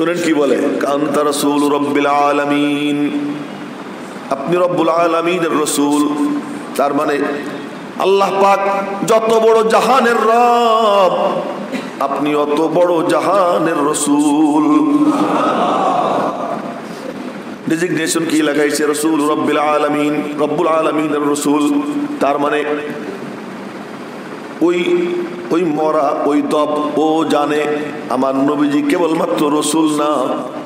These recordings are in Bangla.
শুনেন কি বলে, কান্তা রাসূল রব্বিল আলামিন, আপনি রব্বুল আলামিনের রাসূল। তার মানে আল্লাহ পাক যত বড় জাহানের রব, আপনি অত বড় জাহানের রাসূল। ডেজিগনেশন কি লাগাইছে, রাসূল রব্বিল আলামিন, রব্বুল আলামিনের রাসূল। তার মানে ওই মরা ওই দব ও জানে আমার নবীজি কেবলমাত্র রসুল না,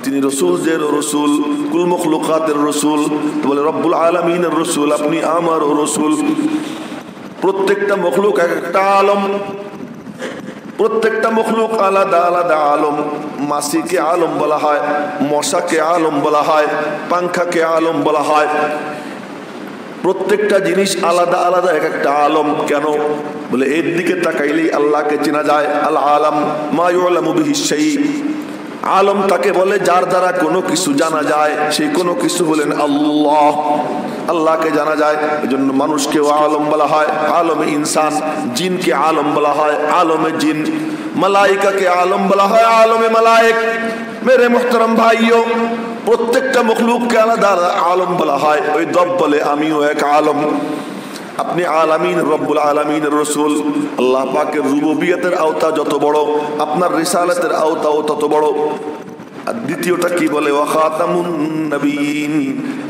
তিনি রসুলদের রসুল, কুল মখলুকাতের রসুল। তো বলে রব্বুল আলামিনের রসুল, আপনি আমারও রসুল। প্রত্যেকটা মখলুক একটা আলম, প্রত্যেকটা মখলুক আলাদা আলাদা আলম। মাছিকে আলম বলা হয়, মশাকে আলম বলা হয়, পাংখাকে আলম বলা হয়। প্রত্যেকটা জিনিস আলাদা আলাদা এক একটা আলম। কেন বলে এর দিকে তাকাইলেই আল্লাহকে চেনা যায়। আল আলম মা ইউলামু বিহি শাই, আলম তাকে বলে যার দ্বারা কোনো কিছু জানা যায়, সেই কোনো কিছু হলেন আল্লাহ। আল্লাহকে জানা যায়, এজন্য মানুষকেও আলম বলা হয়, আলমে ইনসান। জিনকে আলম বলা হয়, আলমে জিন। মালাইকাকে আলম বলা হয়, আলমে মালায়েক। মেরে মুহতারাম ভাইও, প্রত্যেকটা মখলুককে আলাদা আলম বলা হয়। ওই দব বলে আমিও এক আলম। আপনি আলামিন, রব্বুল আলামিনের রাসূল। আল্লাহ পাকের রুবুবিয়তের আওতা যত বড়, আপনার রিসালাতের আওতাও তত বড়। আর দ্বিতীয়টা কি বলে, ওয়া খাতামুন নবিয়্যিন,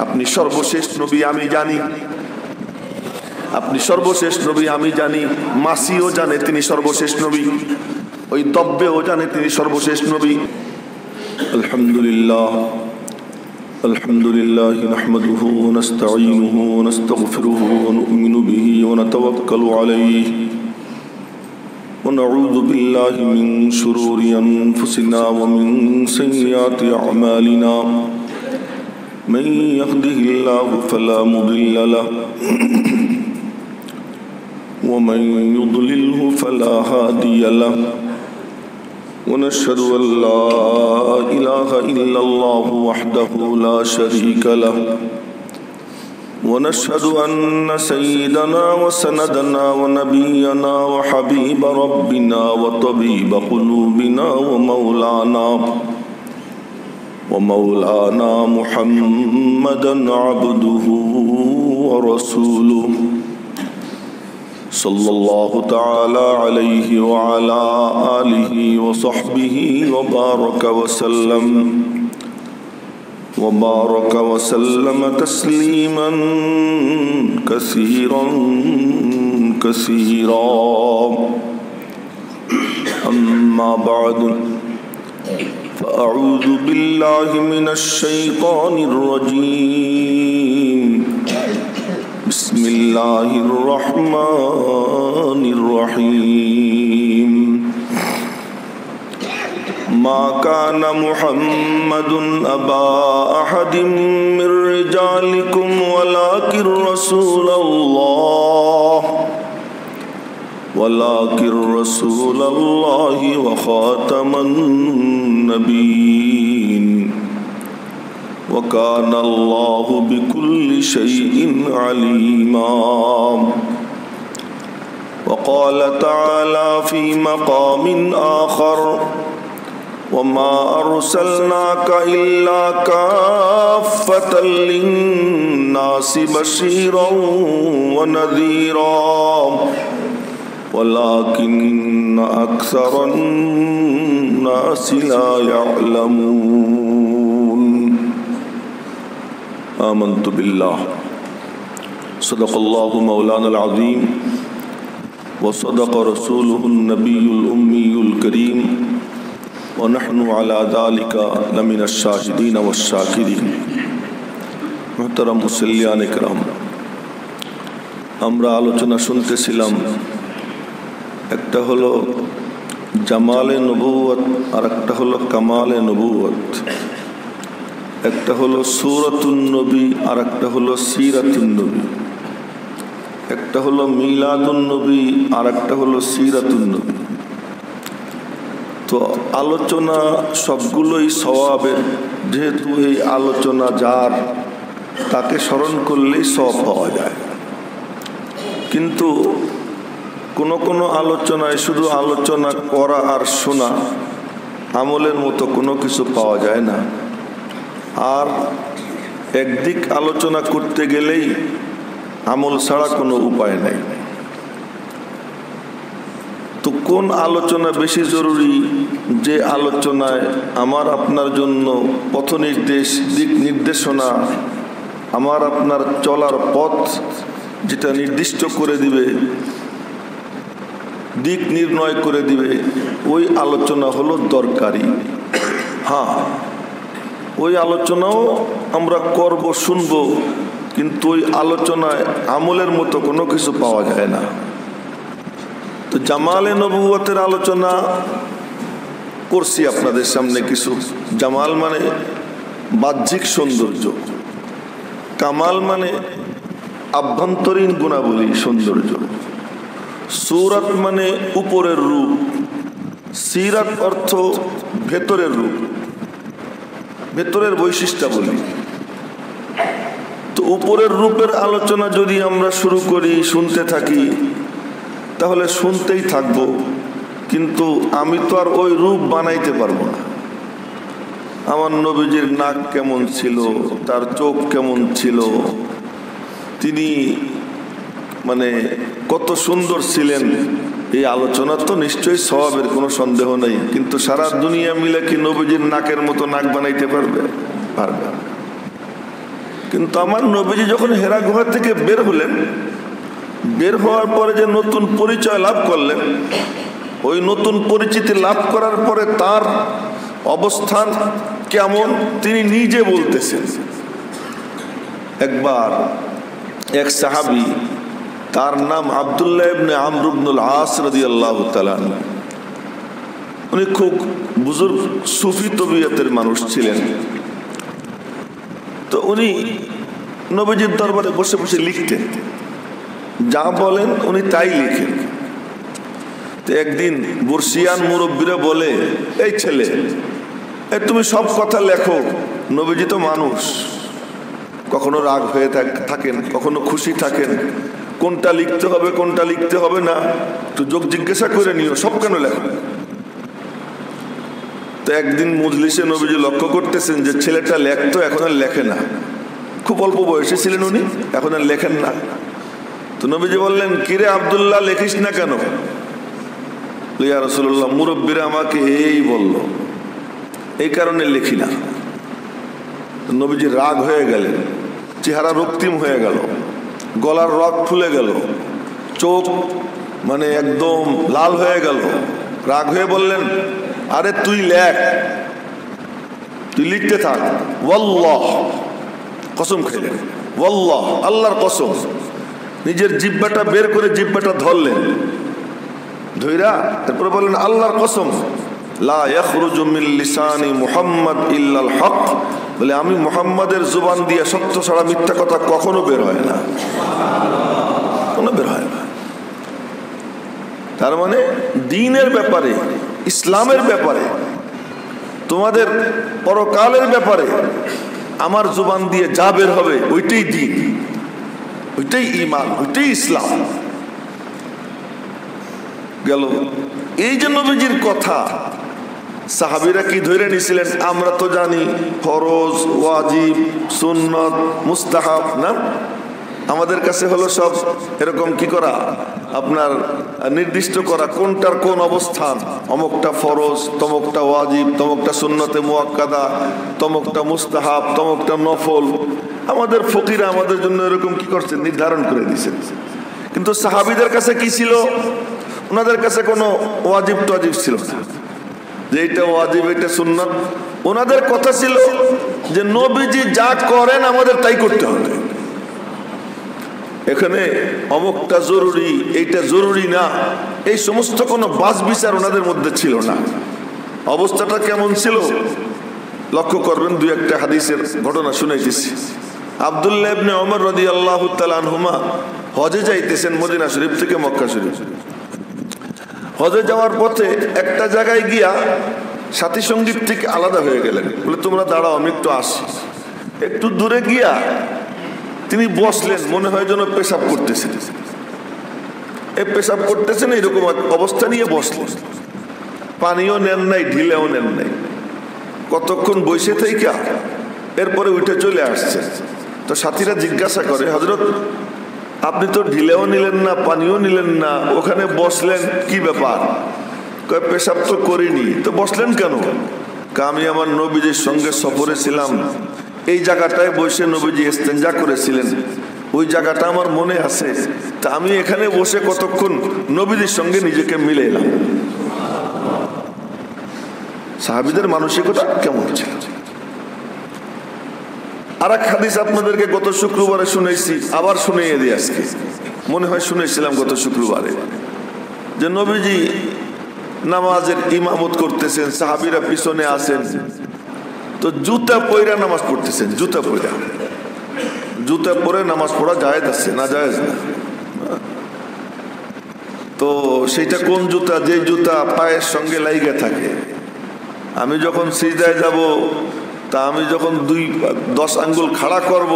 আপনি সর্বশেষ নবী আমি জানি। আপনি সর্বশেষ নবী আমি জানি। মাসিও জানে তিনি সর্বশেষ নবী, ওই দব্বেও জানে তিনি সর্বশেষ নবী। আলহামদুলিল্লাহ, الحمد لله نحمده ونستعينه ونستغفره ونؤمن به ونتوكل عليه ونعوذ بالله من شرور أنفسنا ومن سيئات أعمالنا من يهده الله فلا مضل له ومن يضلله فلا هادي له ونشهد أن لا إله إلا الله وحده لا شريك له ونشهد أن سيدنا وسندنا ونبينا وحبيب ربنا وطبيب قلوبنا ومولانا محمدا عبده ورسوله صلى الله تعالى عليه وعلى آله وصحبه وبارك وسلم تسليما كثيرا أما بعد فأعوذ بالله من الشيطان الرجيم بسم الله الرحمن الرحيم ما كان محمد أبا أحد من رجالكم ولكن رسول الله وخاتم النبيين وكان الله بكل شيء عليما وقال تعالى في مقام آخر وما أرسلناك إلا كافة للناس بشيرا ونذيرا ولكن أكثر الناس لا يعلمون آمنت بالله صدق الله مولانا العظيم وصدق رسوله النبي الأمي الكريم ونحن على ذلك لمن الشاهدين والشاكرين محترم মুসল্লিয়ান ইকরাম, আমরা আলোচনা শুনতেছিলাম, একটা হলো জামালে নবুয়ত আর একটা হলো কামালে নবুয়ত। একটা হলো সূরাতুন নবী আর একটা হলো সিরাতুন নবী। একটা হলো মিলাদুন নবী আর একটা হলো সিরাতুন নবী। তো আলোচনা সবগুলোই সওয়াবের, যেহেতু এই আলোচনা যার তাকে স্মরণ করলেই সওয়াব পাওয়া যায়। কিন্তু কোনো আলোচনায় শুধু আলোচনা করা আর শোনা আমলের মতো কোনো কিছু পাওয়া যায় না। আর একদিক আলোচনা করতে গেলেই আমল ছাড়া কোনো উপায় নাই। তো কোন আলোচনা বেশি জরুরি? যে আলোচনায় আমার আপনার জন্য পথ নির্দেশ, দিক নির্দেশনা, আমার আপনার চলার পথ যেটা নির্দিষ্ট করে দিবে, দিক নির্ণয় করে দিবে, ওই আলোচনা হলো দরকারি। হ্যাঁ, ওই আলোচনাও আমরা করব, শুনব, কিন্তু ওই আলোচনায় আমলের মতো কোনো কিছু পাওয়া যায় না। তো জামালে নবুয়তের আলোচনা করছি আপনাদের সামনে কিছু। জামাল মানে বাহ্যিক সৌন্দর্য, কামাল মানে আভ্যন্তরীণ গুণাবলী, সৌন্দর্য। সূরাত মানে উপরের রূপ, সিরাত অর্থ ভেতরের রূপ, ভেতরের বৈশিষ্ট্যাবলী। তো উপরের রূপের আলোচনা যদি আমরা শুরু করি, শুনতে থাকি, তাহলে শুনতেই থাকব, কিন্তু আমি তো আর ওই রূপ বানাইতে পারবো না। আমার নবীজির নাক কেমন ছিল, তার চোখ কেমন ছিল, তিনি মানে কত সুন্দর ছিলেন, এই আলোচনা তো নিশ্চয়ই সওয়াবের কোনো সন্দেহ নেই। কিন্তু সারা দুনিয়া মিলে কি নবীজির নাকের মতো নাক বানাইতে পারবে? পারবে। কিন্তু আমার নবীজি যখন হেরা গুহা থেকে বের হলেন, বের হওয়ার পরে যে নতুন পরিচয় লাভ করলেন, ওই নতুন পরিচিতি লাভ করার পরে তার অবস্থান কেমন তিনি নিজে বলতেছেন। একবার এক সাহাবী, তার নাম আব্দুল্লাহ ইবনে আমর ইবনুল আস রাদিয়াল্লাহু তাআলা আনহু, উনি খুব বুজুর্গ সুফি তবিয়তের মানুষ ছিলেন। তো উনি নবীজির দরবারে বসে বসে লিখতেন, যা বলেন উনি তাই লিখেন। তো একদিন বর্ষিয়ান মুরব্বীরা বলে, এই ছেলে, তুমি সব কথা লেখো, নবীজি তো মানুষ, কখনো রাগ হয়ে থাকেন, কখনো খুশি থাকেন, কোনটা লিখতে হবে কোনটা লিখতে হবে না একটু যোগ জিজ্ঞাসা করে নিও, সব কেন লেখো? তো একদিন মজলিসে নবীজি লক্ষ্য করতেছেন যে ছেলেটা লেখতো, এখন আর লেখে না। খুব অল্প বয়সে ছিলেন উনি, এখন আর লেখেন না। তো নবীজি বললেন, কিরে আব্দুল্লাহ, লেখিস না কেন? ইয়া রাসূলুল্লাহ, মুরব্বীরা আমাকে এই বলল, এই কারণে লিখি না। নবীজি রাগ হয়ে গেলেন, চেহারা রক্তিম হয়ে গেল, গলার রগ ফুলে গেল, চোখ মানে একদম লাল হয়ে গেল। রাগ হয়ে বললেন, আরে তুই লেখ, তুই লিখতে থাক। ওয়াল্লাহ, কসম খেলেন, ওয়াল্লাহ, আল্লাহর কসম। নিজের জিহ্বাটা বের করে জিহ্বাটা ধরলেন, ধইরা তারপরে বললেন, আল্লাহর কসম, লা ইয়াখরুজু মিন লিসানি মুহাম্মদ ইল্লাল হক, বলে আমি মুহাম্মাদের জুবান দিয়ে সত্য ছাড়া মিথ্যা কথা কখনো বের হয় না, কোনো বের হয় না। তার মানে দ্বীনের ব্যাপারে, ইসলামের ব্যাপারে, তোমাদের পরকালের ব্যাপারে আমার জুবান দিয়ে যা বের হবে ওইটাই দ্বীন, ওইটাই ঈমান, ওইটাই ইসলাম। গেল। এই যে নবীজির কথা সাহাবীরা কি ধরে নিছিলেন? আমরা তো জানি ফরজ, ওয়াজিব, সুন্নত, মুস্তাহাব না, আমাদের কাছে হলো সব এরকম কি করা, আপনার নির্দিষ্ট করা কোনটার কোন অবস্থান, অমুকটা ফরজ, তমুকটা ওয়াজিব, তমুকটা সুন্নতে মুআক্কাদা, তমুকটা মুস্তাহাব, তমুকটা নফল। আমাদের ফকিরা আমাদের জন্য এরকম কি করছেন, নির্ধারণ করে দিয়েছেন। কিন্তু সাহাবীদের কাছে কি ছিল? ওনাদের কাছে কোনো ওয়াজিব টজিব ছিল না, যে এটা ওয়াজিব এটা সুন্নাত। ওনাদের কথা ছিল যে নবীজি যা করেন আমাদের তাই করতে হবে। এখানে অমুকটা জরুরি, এইটা জরুরি না, এই সমস্ত কোনো বাছ বিচার ওনাদের মধ্যে ছিল না। অবস্থাটা কেমন ছিল লক্ষ্য করবেন। দুই একটা হাদিসের ঘটনা শুনাইতেছি। আব্দুল্লাহ ইবনে ওমর রাদিয়াল্লাহু তাআলা আনহুমা হজে যাইতেছেন মদিনা শরীফ থেকে মক্কা শরীফ। হজে যাওয়ার পথে একটা জায়গায় গিয়া সাথী সঙ্গীত থেকে আলাদা হয়ে গেলেন, বলে তোমরা দাঁড়াও আমি একটু আসি। একটু দূরে গিয়া তিনি বসলেন, মনে হয় যেন পেশাব করতেছেন। এই পেশাব করতেছেন এরকম অবস্থা নিয়ে বসলেন। পানিও নেন নাই, ঢিলেও নেন নাই, কতক্ষণ বসে থেকে এরপরে উঠে চলে আসছে। তো সাথীরা জিজ্ঞাসা করে, হযরত আপনি তো ঢিলেও নিলেন না, পানিও নিলেন না, ওখানে বসলেন কি ব্যাপার? কয় পেশাব তো করিনি। তো বসলেন কেন? আমি আমার নবীজির সঙ্গে সফরে ছিলাম, এই জায়গাটায় বসে নবীজি ইস্তেঞ্জা করেছিলেন, ওই জায়গাটা আমার মনে আছে, তা আমি এখানে বসে কতক্ষণ নবীজির সঙ্গে নিজেকে মিলে এলাম। সাহাবীদের মানসিকতা কেমন ছিল? আর এক হাদিস আপনাদেরকে গত শুক্রবারে শুনেছি, আবার শুনিয়ে দিই আজকে। মনে হয় শুনেছিলাম গত শুক্রবারে, যে নবীজি নামাজের ইমামত করতেছেন, সাহাবীরা পিছনে আছেন, তো জুতা পয়রা নামাজ পড়তেছেন। জুতা পয়রা, জুতা পরে নামাজ পড়া জায়েজ আছে না? জায়েজ না। তো সেইটা কোন জুতা? যে জুতা পায়ের সঙ্গে লাইগে থাকে। আমি যখন সিজদায় যাব, তা আমি যখন 10 আঙ্গুল খাড়া করব,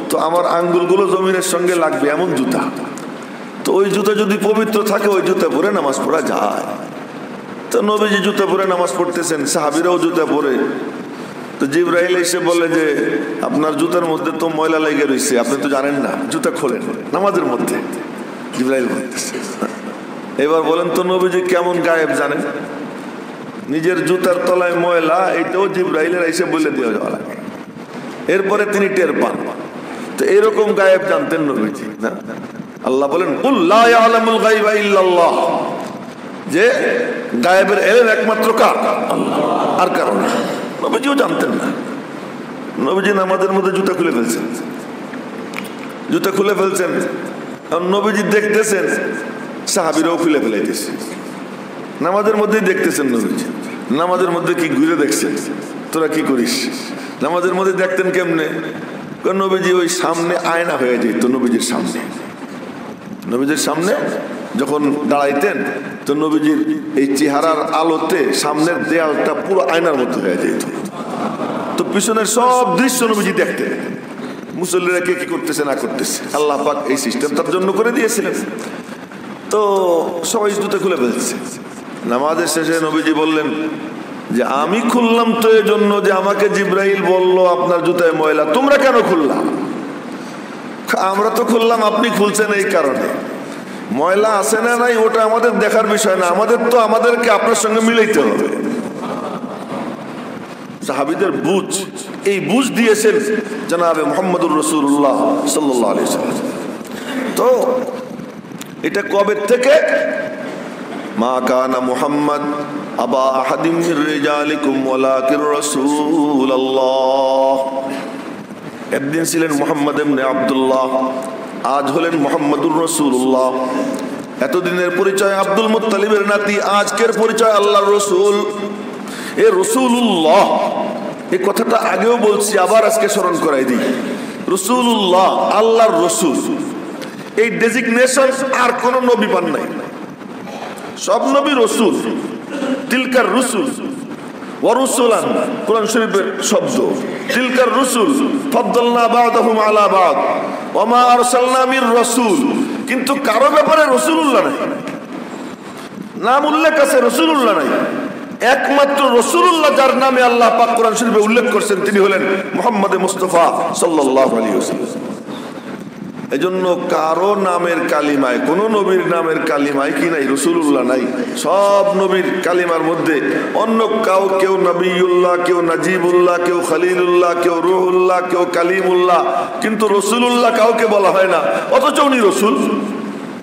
তো আমার আঙ্গুলগুলো জমিনের সঙ্গে লাগবে, এমন জুতা। তো ওই জুতা যদি পবিত্র থাকে, ওই জুতা পরে নামাজ পড়া যায়। তো নবীজি জুতা পরে নামাজ পড়তেছেন, সাহাবীরাও জুতা পরে। তো জিবরাইল এসে বলে যে আপনার জুতার মধ্যে তো ময়লা লেগে রয়েছে, আপনি তো জানেন না, জুতা খোলেন নামাজের মধ্যে। জিবরাইল বলতেছে। এবার বলেন তো নবীজি কেমন গায়েব জানেন? নিজের জুতার তলায় ময়লা, এটাও জিবরাইলের এসে বলে দেওয়া যাওয়া লাগে, এরপরে তিনি টের পান। তো এরকম গায়েব জানতেন নবীজি না? আল্লাহ বলেন কুল লা ইয়ালামুল গায়বা ইল্লাল্লাহ, যে গায়েবের ইলম একমাত্র কার? আল্লাহ, আর কারণ না। নবীজিও জানতেন না। নবীজি নামাজের মধ্যে জুতা খুলে ফেলছেন, জুতা খুলে ফেলছেন, নবীজি দেখতেছেন, সাহাবীরাও খুলে ফেলাইতেছে। নামাজের মধ্যেই দেখতেছেন নবীজি। নামাজের মধ্যে কি ঘুরে দেখছেন? তোরা কি করিস? নামাজের মধ্যে দেখতেন কেমনে? নবীজি ওই সামনে আয়না হয়ে যেত, নবীজির সামনে, নবীজির সামনে যখন দাঁড়াইতেন, তো নবীজির এই চেহারার আলোতে সামনের দেয়ালটা পুরো আয়নার মতো হয়ে যেত। তো পিছনের সব দৃশ্য নবীজি দেখতেন, মুসল্লিরা কে কি করতেছে না করতেছে। আল্লাহ পাক এই সিস্টেম তার জন্য করে দিয়েছিলেন। তো সবাই জুতা খুলে ফেলছে। নামাজের শেষে নবীজি বললেন যে আমি খুললাম তো এই জন্য যে আমাকে জিবরাইল বলল আপনার জুতায় ময়লা, তোমরা কেন খুললাম? আমরা তো খুললাম, আপনি খুলছেন এই কারণে। ময়লা আছে না নাই ওটা আমাদের দেখার বিষয় না, আমাদের তো আমাদেরকে আপনার সঙ্গে মিলাইতে হবে। সাহাবীদের বুঝ, এই বুঝ দিয়েছেন জনাবে মুহাম্মদুর রাসূলুল্লাহ সাল্লাল্লাহু আলাইহি ওয়াসাল্লাম। তো এটা কবে থেকে? মা কানা মুহাম্মদ আবা আহাদিম মির রিজালিকুম ওয়ালাকিন রাসূলুল্লাহ। একদিন ছিলেন মুহাম্মদ ইবনে আব্দুল্লাহ, আজ হলেন মুহাম্মদুর রাসূলুল্লাহ। এতদিনের পরিচয় আব্দুল মুত্তালিবের নাতি, আজকের পরিচয় আল্লাহর রাসূল। এ রাসূলুল্লাহ, এই কথাটা আগেও বলছি, আবার আজকে স্মরণ করাই দিই। রাসূলুল্লাহ, আল্লাহর রাসূল, এই ডেজিগনেশন আর কোন নবী পান নাই। সব নবী রাসূল। তিলকার রাসূল ওয়া রাসূলান, কোরআন শরীফের শব্দ। তিলকার রাসূল ফাদ্দালনা বা'দাহুম আলা বা'দ ওয়া মা আরসালনা মির রাসূল। কিন্তু কারো ব্যাপারে রাসূলুল্লাহ নাই, নাম উল্লেখ আছে, রাসূলুল্লাহ নাই। একমাত্র রাসূলুল্লাহ যার নামে আল্লাহ পাক কোরআন শরীফে উল্লেখ করেছেন, তিনি হলেন মুহাম্মদ মুস্তাফা সাল্লাল্লাহু আলাইহি ওয়াসাল্লাম। এজন্য কারো নামের কালিমায়, কোন নবীর নামের কালিমায় কি নাই? রাসূলুল্লাহ নাই। সব নবীর কালিমার মধ্যে অন্য কেউ নবিউল্লাহ, কেউ নাজিবুল্লাহ, কেউ খলিলুল্লাহ, কেউ রূহুল্লাহ, কেউ কালিমুল্লাহ, কিন্তু রাসূলুল্লাহ কাউকে বলা হয় না, অথচ উনি রাসূল।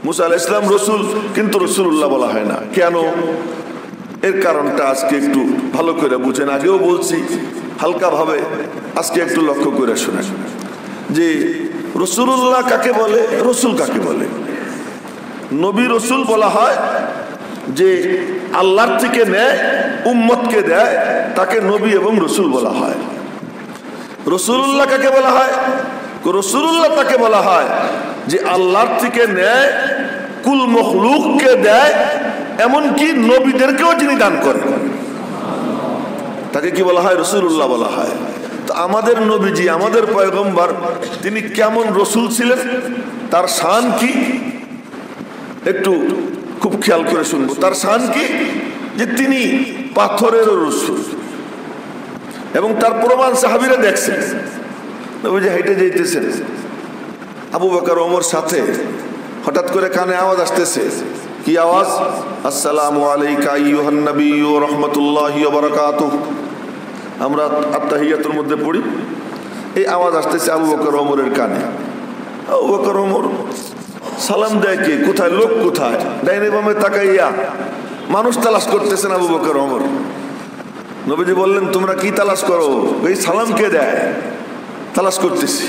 মুসা আলাইহিস সালাম রাসূল, কিন্তু রাসূলুল্লাহ বলা হয় না। কেন? এর কারণটা আজকে একটু ভালো করে বুঝেন। আগেও বলছি হালকা ভাবে, আজকে একটু লক্ষ্য করে শোনেন যে রাসূলুল্লাহ কাকে বলে, রাসূল কাকে বলে। নবী রাসূল বলা হয় যে আল্লাহর থেকে নেয়, উম্মতকে দেয়, তাকে নবী এবং রাসূল বলা হয়। রাসূলুল্লাহ কাকে বলা হয়? রাসূলুল্লাহ তাকে বলা হয় যে আল্লাহর থেকে নেয়, কুল মখলুককে দেয়, এমনকি নবীদেরকেও যিনি দান করেন, তাকে কি বলা হয়? রাসূলুল্লাহ বলা হয়। তো আমাদের নবীজি, আমাদের পয়গম্বর, তিনি কেমন রাসূল ছিলেন, তার শান কি একটু খুব খেয়াল করে শুনবো। তার শান কি? যে তিনি পাথরের রাসূল, এবং তার প্রমাণ সাহাবীরা দেখছেন। নবীজি হেঁটে যাইতেছেন, আবু বকর ওমর সাথে, হঠাৎ করে কানে আওয়াজ আসতেছে। কি আওয়াজ? আসসালামু আলাইকা আইয়ুহান নবী ওয়া রাহমাতুল্লাহি ওয়া বারাকাতুহু। আমরা আত্তাহিয়াতুর মধ্যে পড়ি, এই আওয়াজ আসতেছে আবু বকর ওমরের কানে। আবু বকর ওমর সালাম দেয়, কে কোথায়, লোক কোথায়? ডাইনে বামে তাকাইয়া মানুষ তালাশ করতেছেন আবু বকর ওমর। নবীজি বললেন, তোমরা কি তালাশ করো? এই সালাম কে দেয়? তালাশ করতেছি।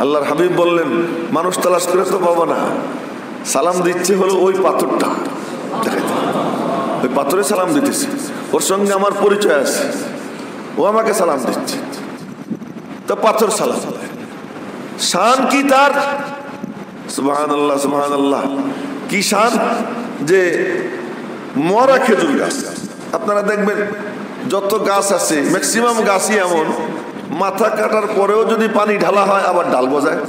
আল্লাহর হাবিব বললেন, মানুষ তালাশ করে তো পাবো না, সালাম দিচ্ছে হলো ওই পাথরটা, ওই পাথরে সালাম দিতেছে, ওর সঙ্গে আমার পরিচয় আছে, ও আমাকে সালাম দিচ্ছে, তো পাথর সালাম। শান কি তার? সুবহানাল্লাহ, সুবহানাল্লাহ। কি শান? যে মরা খেজুর গাছ, আপনারা দেখবেন যত গাছ আছে ম্যাক্সিমাম গাছই এমন, মাথা কাটার পরেও যদি পানি ঢালা হয় আবার ডাল গজায়।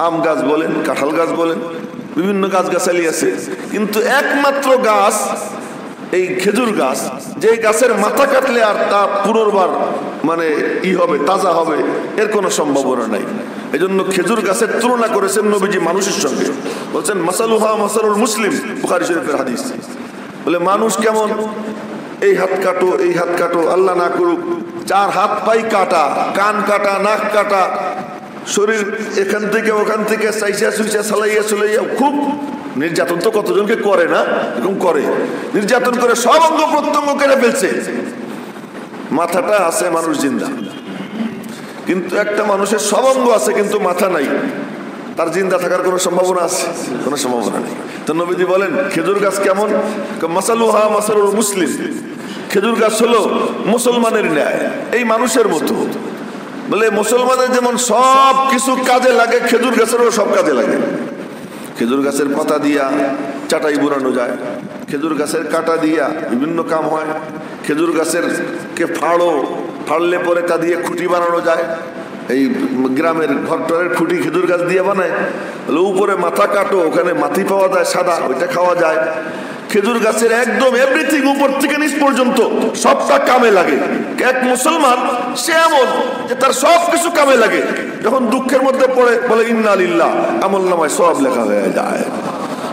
আম গাছ বলেন, কাঁঠাল গাছ বলেন, বিভিন্ন গাছ গাছালি আছে, কিন্তু একমাত্র গাছ এই খেজুর গাছ, যে গাছের মাথা কাটলে আর তা পুনর্বার মানে হবে, তাজা হবে, এর কোনো সম্ভাবনা নাই। এই জন্য খেজুর গাছের তুলনা করেছেন নবীজি মানুষের সঙ্গে, বলছেন মাসালুহা মাসালুল মুসলিম, বুখারী শরীফের হাদিস। বলে মানুষ কেমন? এই হাত কাটো, এই হাত কাটো, আল্লাহ না করুক 4 হাত পাই কাটা, কান কাটা, নাক কাটা, শরীর এখান থেকে ওখান থেকে চাইসা সুইসা সালাইয়া চলাইয়া, খুব নির্যাতন তো কতজনকে করে না, এরকম করে, নির্যাতন করে সব অঙ্গ প্রত্যঙ্গ কেটে ফেলছে। মাথাটা আছে, মানুষ জিন্দা, কিন্তু একটা মানুষের সব অঙ্গ আছে কিন্তু মাথা নাই, তার জিন্দা থাকার কোনো সম্ভাবনা আছে? কোনো সম্ভাবনা নেই। তো নবীজি বলেন খেজুর গাছ কেমন? মাসালুহা মাসালুল মুসলিম, খেজুর গাছ হলো মুসলমানের ন্যায়, এই মানুষের মতো। বলে মুসলমানের যেমন সব কিছু কাজে লাগে, খেজুর গাছেরও সব কাজে লাগে। খেজুর গাছের পাতা দিয়া চাটাই বুনানো যায়, খেজুর গাছের কাটা দিয়া বিভিন্ন কাম হয়, খেজুর গাছের কে ফাড়লে পরে তা দিয়ে খুঁটি বানানো যায়। এই গ্রামের ঘরটরের খুঁটি খেজুর গাছ দিয়ে বানায়। উপরে মাথা কাটো, ওখানে মাটি পাওয়া যায় সাদা, ওইটা খাওয়া যায়। খেজুর গাছের একদম এভরিথিং উপর থেকে নিচ পর্যন্ত সবটা কামে লাগে। এক মুসলমান সে এমন যে তার সব কিছু কামে লাগে। যখন দুঃখের মধ্যে পড়ে বলে ইন্না লিল্লাহ, আমল নামায় সব লেখা হয়ে যায়।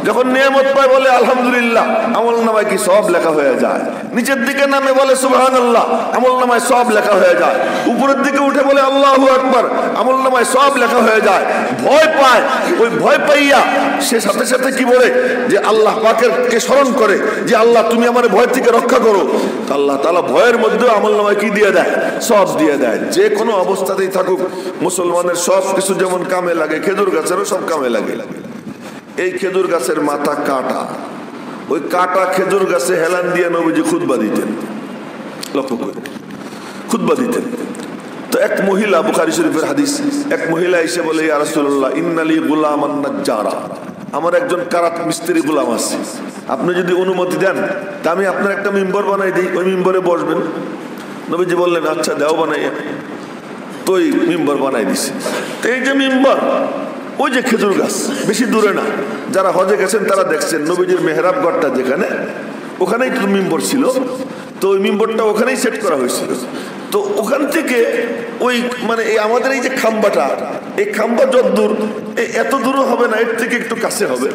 যখন নিয়ামত পায় বলে আলহামদুলিল্লাহ, আমল নামায় কি সব লেখা হয়ে যায়। নিচের দিকে নামে বলে সুবহানাল্লাহ, আমল নামায় সব লেখা হয়ে যায়। উপরের দিকে উঠে বলে আল্লাহু আকবার, আমল নামায় সব লেখা হয়ে যায়। ভয় পায়, ওই ভয় পাইয়া সে সাথে সাথে কি বলে যে আল্লাহ পাকের কে স্মরণ করে যে আল্লাহ তুমি আমার ভয় থেকে রক্ষা করো। আল্লাহ তাআলা ভয়ের মধ্যে আমল নামায় কি দিয়ে দেয়? সব দিয়ে দেয়। যে কোনো অবস্থাতেই থাকুক মুসলমানের সব কিছু যেমন কামে লাগে, খেজুর গাছেরও সব কামে লাগে। এই খেজুর গাছের মাথা কাটা, ওই কাটা খেজুর গাছে হেলান দিয়ে নবীজি খুতবা দিতেন। লক্ষ্য করে খুতবা দিতেন। তো এক মহিলা, বুখারী শরীফের হাদিস, এক মহিলা এসে বলে ইয়া রাসূলুল্লাহ ইন্নালি গুলামান নাজ্জারা, আমার একজন কারাত মিস্ত্রি গোলাম আছে, আপনি যদি অনুমতি দেন তা আমি আপনার একটা মিম্বর বানাই দিই, ওই মিম্বরে বসবেন। নবীজি বললেন আচ্ছা দাও বানাইয়া। তো ওই মিম্বর বানাই দিছে। তো এই যে মিম্বর, ওই যে খেজুর গাছ, বেশি দূরে না, যারা হজে গেছেন তারা দেখছেন নবীজির মেহরাব ঘরটা যেখানে, ওখানেই তো মিম্বর ছিল। তো ওই মিম্বরটা ওখানেই সেট করা হয়েছিল। তো ওখান থেকে ওই মানে এই আমাদের এই যে খাম্বাটা, এই খাম্বা যতদূর, এত দূরও হবে না, এর থেকে একটু কাছে হবে।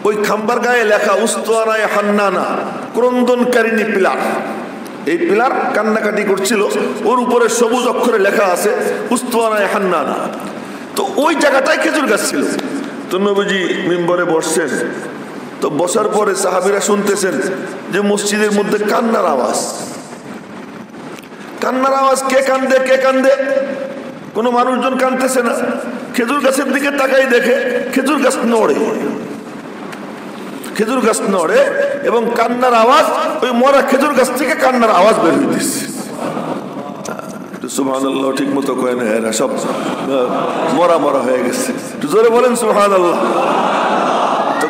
ওই খাম্বার গায়ে লেখা উস্তানায়ে হান্নানা ক্রন্দনকারিণী পিলার। এই পিলার কান্নাকাটি করছিল, ওর উপরে সবুজ অক্ষরে লেখা আছে উস্তানায়ে হান্নানা। তো ওই জায়গাটায় খেজুর গাছ ছিল। তো নবীজি মিম্বরে বসছেন। তো বসার পরে সাহাবীরা শুনতেছেন যে মসজিদের মধ্যে কান্নার আওয়াজ। কান্নার আওয়াজ, কে কান্দে কে কান্দে, কোনো মানুষজন কান্দতেছে না। খেজুর গাছের দিকে তাকাই দেখে খেজুর গাছ নড়ে, খেজুর গাছ নড়ে এবং কান্নার আওয়াজ, ওই মরা খেজুর গাছ থেকে কান্নার আওয়াজ বের হইতেছে। সুবহানাল্লাহ, ঠিক মতো কয় না, এরা সব মরা মরা হয়ে গেছে। একটু জোরে বলেন সুবহানাল্লাহ। তো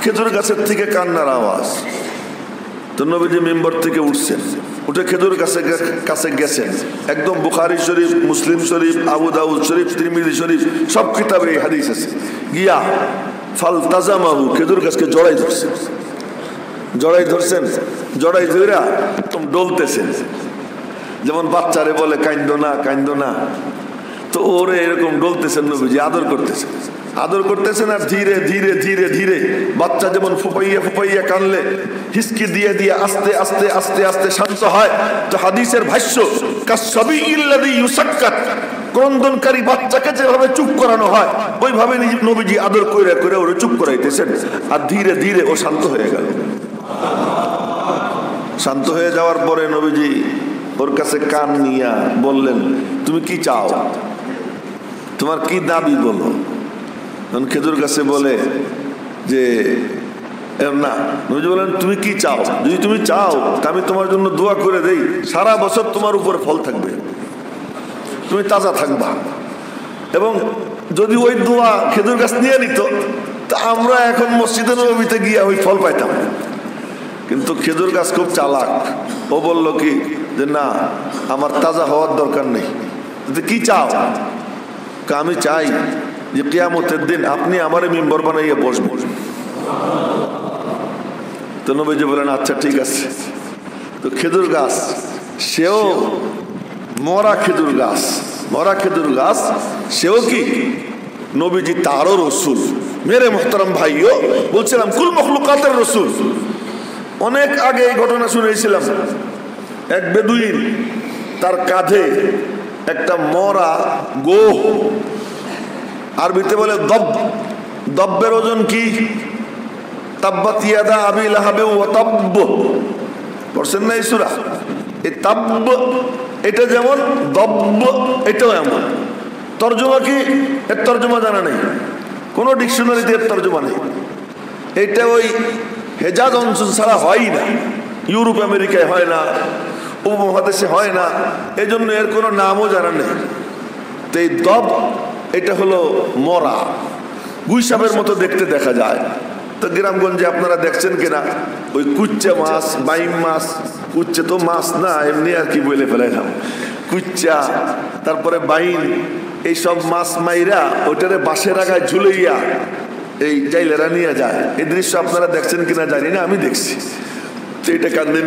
খেজুর গাছের থেকে কান্নার আওয়াজ। তো নবীজি মিম্বর থেকে উঠছেন, উঠে খেজুর গাছের কাছে গেছেন। একদম বুখারী শরীফ, মুসলিম শরীফ, আবু দাউদ শরীফ, তিরমিজি শরীফ সব কিতাবে এই হাদিস আছে। গিয়া ফালতাজামাহু, খেজুর গাছকে জড়াই ধরছেন। জড়াই জড়া তুমি ডলতেছেন, যেমন বাচ্চারে বলে কাইন্দো না কাইন্দো না, তো ওরে এরকম ডলতেছেন নবীজি, আদর করতেছেন। আর ধীরে ধীরে ধীরে ধীরে বাচ্চা যেমন ফুপাইয়া ফুপাইয়া কানলে হিসকি দিয়ে দিয়ে আস্তে আস্তে আস্তে আস্তে শান্ত হয়, তো হাদিসের ভাষ্য কাসসাবিইল্লাযী ইউসাক্কাত, ক্রন্দনকারী বাচ্চাকে যেভাবে চুপ করানো হয় ওইভাবে নবীজি আদর করে করে ওরে চুপ করাইতেছেন। আর ধীরে ধীরে ও শান্ত হয়ে গেল। শান্ত হয়ে যাওয়ার পরে নবীজি ওর কাছে কান নিয়া বললেন, তুমি কি চাও, তোমার কি দাবি বলো। খেজুর গাছে বলে যে না, নবীজি বলেন তুমি কি চাও, যদি তুমি চাও তা আমি তোমার জন্য দোয়া করে দেই, সারা বছর তোমার উপরে ফল থাকবে, তুমি তাজা থাকবা। এবং যদি ওই দোয়া খেজুর গাছ নিয়ে নিত তা আমরা এখন মসজিদে নববীতে গিয়ে ওই ফল পাইতাম। কিন্তু খেজুর গাছ খুব চালাক, ও বলল কি যে না, আমার তাজা হওয়ার দরকার নেই। কি চাও? আমি চাই যে কিয়ামতের দিন আপনি আমারে মিম্বর বানাইয়া বসবেন। তো নবীজি বলেন আচ্ছা ঠিক আছে। তো খেজুর গাছ, সেও মরা খেজুর গাছ, মরা খেজুর গাছ, সেও কি নবীজি তারও রসুল। মেরে মোহতারাম ভাইও বলছিলাম কুল মখলুকাতের রসুল। অনেক আগে এই ঘটনা শুনেছিলাম, এক বেদুইন তার কাঁধে একটা মরা গোহ, আরবিতে বলে দব, দব্বের ওজন কি? তাব্বাত ইয়াদা আবি লাহাব ওয়া তাব্ব, পড়ছেন না এই সূরা? এই তাব্ব এটা যেমন, দব্ব এটাও এমন। তর্জমা কি? এর তর্জমা জানা নেই, কোনো ডিকশনারিতে এর তর্জমা নেই। এটা ওই হেজাজ অঞ্চল ছাড়া হয় না, ইউরোপ আমেরিকায় হয় না, উপমহাদেশে হয় না, এই জন্য এর কোনো নামও জানা নেই। তো এই দব এটা হলো মরা, গুইসাপের মতো দেখতে দেখা যায়। তো গ্রামগঞ্জে আপনারা দেখছেন কিনা ওই কুচ্চা মাছ, বাইম মাছ, কুচ্চে তো মাছ না এমনি আর কি বলে ফেলাইলাম, কুচ্চা তারপরে বাইন, এই সব মাছ মাইরা ওইটারে বাঁশের আগায় ঝুলাইয়া এই জাইলেরা নিয়ে যায়। এই দৃশ্য আপনারা দেখছেন কিনা জানি না, আমি দেখছি। তো এটা কাঁধে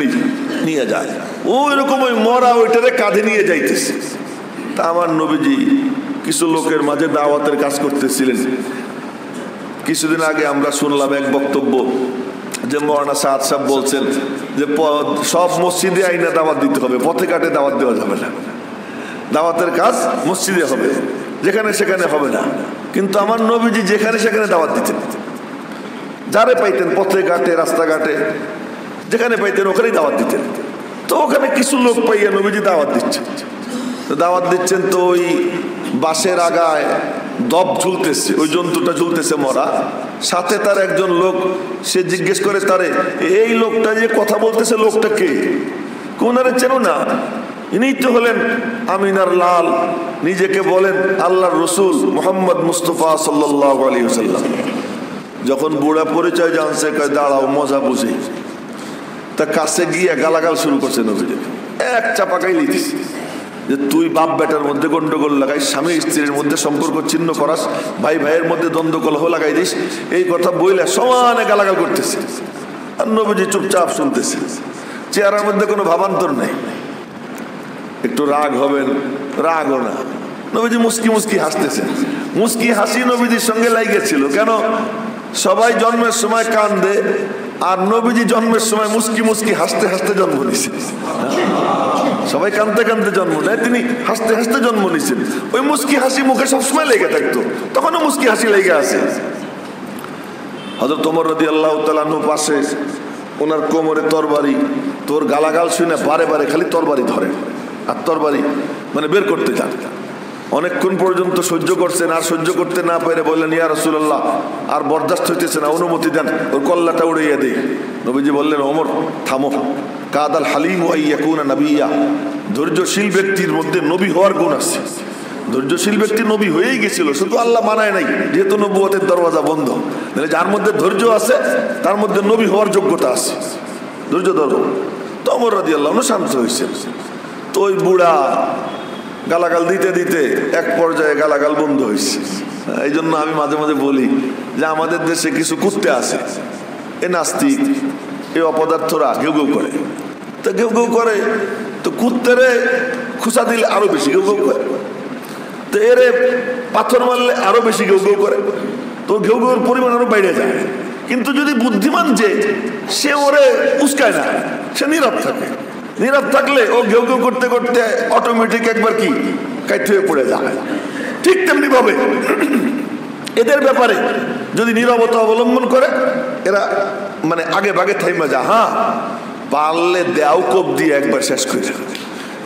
নিয়ে যায়, ও এরকম ওই মরা ওইটারে কাঁধে নিয়ে যাইতেছে। তা আমার নবীজি কিছু লোকের মাঝে দাওয়াতের কাজ করতেছিলেন। কিছুদিন আগে আমরা শুনলাম এক বক্তব্য যে মৌলানা সাদ সাহেব বলছেন যে সব মসজিদে আইনা দাওয়াত দিতে হবে, পথে ঘাটে দাওয়াত দেওয়া যাবে না, দাওয়াতের কাজ মসজিদে হবে, যেখানে সেখানে হবে না। কিন্তু আমার নবীজি যেখানে সেখানে দাওয়াত দিতেন, যারে পাইতেন পথে ঘাটে রাস্তাঘাটে যেখানে পাইতেন ওখানেই দাওয়াত দিতেন। তো ওখানে কিছু লোক পাইয়া নবীজি দাওয়াত দিচ্ছেন, তো ওই বাঁশের আগায় দব ঝুলতেছে, ওই জন্তুটা ঝুলতেছে মরা, সাথে তার একজন লোক, সে জিজ্ঞেস করে তারে, এই লোকটা যে কথা বলতেছে লোকটা কে? কোনারে চেনো না? ইনি তো হলেন আমিনার লাল, নিজেকে বলেন আল্লাহর রসুল মুহাম্মদ মুস্তফা সাল্লাল্লাহু আলাইহি ওয়াসাল্লাম। যখন বুড়া পরিচয় জানছে, কয় দাঁড়াও মজা বুঝি। তা কাছে গিয়ে গালাগাল শুরু করছে নবীজি, এক চাপাকাই লিখেছে যে তুই বাপ বেটার মধ্যে গন্ডগোল লাগাই, স্বামী স্ত্রীর মধ্যে সম্পর্ক ছিন্ন করাস, ভাই ভাইয়ের মধ্যে দ্বন্দ্ব কলহ লাগাই দিস, এই কথা বইলে সমানে গালাগাল করতেছে। আর নবীজি চুপচাপ শুনতেছে, চেহারার মধ্যে কোনো ভাবান্তর নেই। একটু রাগ হবেন, রাগও না, নবীজি মুস্কি মুস্কি হাসতেছে। মুস্কি হাসি নবীজির সঙ্গে লাগেছিল, কেন? সবাই জন্মের সময় কান্দে, আর নবীজি জন্মের সময় মুস্কি মুস্কি হাসতে হাসতে জন্ম নিয়েছেন। সবাই কাঁদতে কাঁদতে জন্ম নেয়, তিনি হাসতে হাসতে জন্ম নিয়েছেন। ওই মুস্কি হাসি মুখে সবসময় লেগে থাকতো, তখনও মুস্কি হাসি লেগে আছে। হযরত ওমর রাদিয়াল্লাহু তাআলা আনহু পাশে, ওনার কোমরে তরবারি, তোর গালাগাল শুনে বারে বারে খালি তরবারি ধরে, আর তরবারি মানে বের করতে যান। অনেকক্ষণ পর্যন্ত সহ্য করছেন, আর সহ্য করতে না পেরে বললেন, ইয়া রাসূলুল্লাহ, আর বরদাস্ত হইতেছে না, অনুমতি দেন, ওর কল্লাটা উড়িয়ে দেই। নবীজি বললেন, ওমর থামো, কাদাল হালিম ওয়া ইয়াকুনা নবিয়্যা, ধৈর্যশীল ব্যক্তির মধ্যে নবী হওয়ার গুণ আছে। ধৈর্যশীল ব্যক্তি নবী হয়েই গেছিল, শুধু আল্লাহ মানায় নাই, যেহেতু নবুয়তের দরওয়াজা বন্ধ। তাহলে যার মধ্যে ধৈর্য আছে তার মধ্যে নবী হওয়ার যোগ্যতা আছে, ধৈর্য ধরো। তো ওমর রাদিয়াল্লাহু আনহু শান্ত হয়েছেন। তো ওই বুড়া গালাগাল দিতে দিতে এক পর্যায়ে গালাগাল বন্ধ হয়েছে। এই জন্য আমি মাঝে মাঝে বলি যে আমাদের দেশে কিছু কুত্তে আছে, এ নাস্তিক, এই অপদার্থরা ঘেউ ঘেউ করে। তো ঘেউ ঘেউ করে তো কুত্তেরে খুসা দিলে আরো বেশি ঘেউ ঘেউ করে, তো এরে পাথর মারলে আরো বেশি ঘেউ ঘেউ করে, তো ঘেউ ঘেউর পরিমাণ আরো বাইরে যায়। কিন্তু যদি বুদ্ধিমান যে সে ওরে উস্কায় না, সে নীরব থাকে। নীরব থাকলে ও ঘেউ ঘেউ করতে করতে অটোমেটিক একবার কি কাইতে হয়ে পড়ে যায়। ঠিক তেমনি ভাবে এদের ব্যাপারে যদি নীরবতা অবলম্বন করে এরা মানে আগে ভাগে থাইমা যায়। হ্যাঁ, পারলে দেও কোপ দিয়ে একবার শেষ করে যায়,